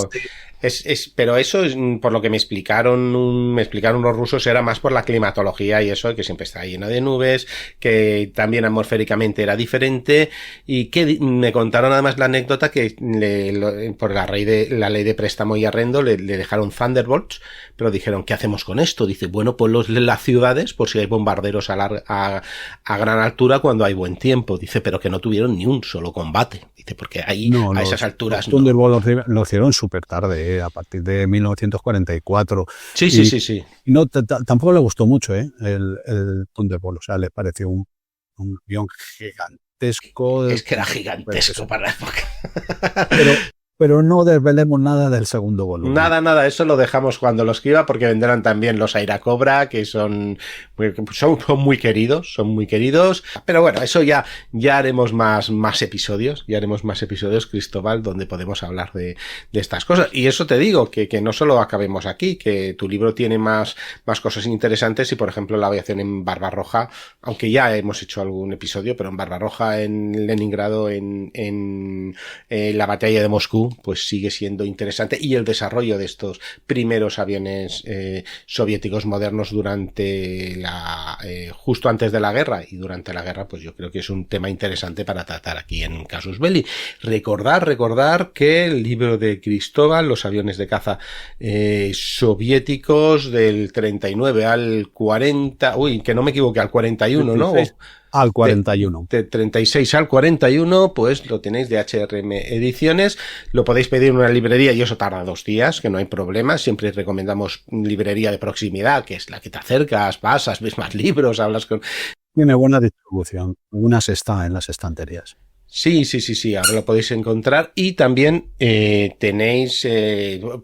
pero eso es por lo que me explicaron los rusos, era más por la climatología y eso, que siempre está lleno de nubes, que también atmosféricamente era diferente, y que me contaron además la anécdota que por la ley de préstamo y arrendo le dejaron Thunderbolts, pero dijeron, ¿qué hacemos con esto? Dice, bueno, pues las ciudades, por si hay bombarderos a gran altura cuando hay buen tiempo. Dice, pero que no tuvieron ni un solo combate. Dice, porque ahí a esas alturas los Thunderbolts lo hicieron súper tarde, a partir de 1944. Sí. No, tampoco le gustó mucho el Thunderbolt, o sea, le pareció un avión gigantesco. Es que era gigantesco para la época. Pero no desvelemos nada del segundo volumen. Nada, eso lo dejamos cuando lo escriba, porque vendrán también los Airacobra, que son muy queridos, pero bueno, eso ya haremos más episodios, Cristóbal, donde podemos hablar de estas cosas. Y eso te digo, que no solo acabemos aquí, que tu libro tiene más cosas interesantes, y por ejemplo la aviación en Barbarroja, aunque ya hemos hecho algún episodio, pero en Barbarroja, en Leningrado, en la batalla de Moscú, pues sigue siendo interesante, y el desarrollo de estos primeros aviones soviéticos modernos durante justo antes de la guerra y durante la guerra, pues yo creo que es un tema interesante para tratar aquí en Casus Belli. Recordar que el libro de Cristóbal, los aviones de caza soviéticos del 39 al 40, que no me equivoqué, al 41, ¿no? al 41. De 36 al 41, pues lo tenéis de HRM Ediciones. Lo podéis pedir en una librería y eso tarda 2 días, que no hay problema. Siempre recomendamos librería de proximidad, que es la que te acercas, pasas, ves más libros, hablas con... Tiene buena distribución. Algunas está en las estanterías. Sí, ahora lo podéis encontrar y también tenéis,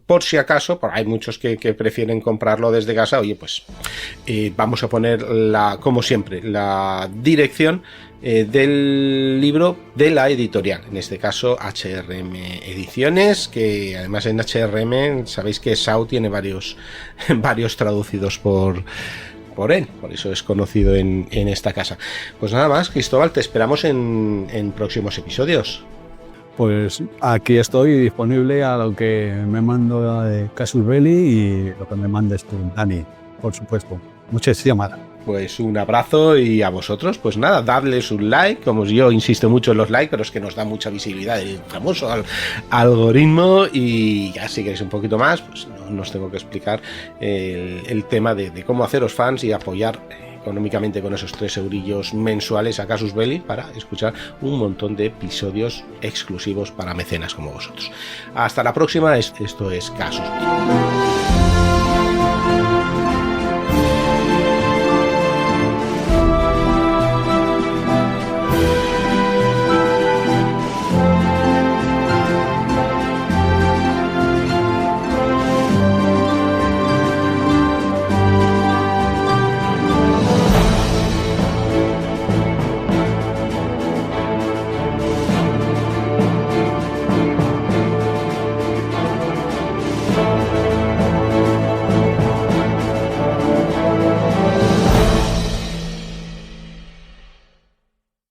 por si acaso, hay muchos que prefieren comprarlo desde casa, oye, pues vamos a poner, como siempre, la dirección del libro de la editorial, en este caso HRM Ediciones, que además en HRM sabéis que Sau tiene varios traducidos por él, por eso es conocido en esta casa. Pues nada más, Cristóbal, te esperamos en próximos episodios. Pues aquí estoy disponible a lo que me mando de Casus Belli y lo que me mandes tú, Dani, por supuesto. Muchísimas gracias. Pues un abrazo y a vosotros, pues nada, dadles un like, como yo insisto mucho en los likes, pero es que nos da mucha visibilidad el famoso algoritmo, y ya si queréis un poquito más, pues no os tengo que explicar el tema de cómo haceros fans y apoyar económicamente con esos 3 eurillos mensuales a Casus Belli para escuchar un montón de episodios exclusivos para mecenas como vosotros. Hasta la próxima, esto es Casus Belli.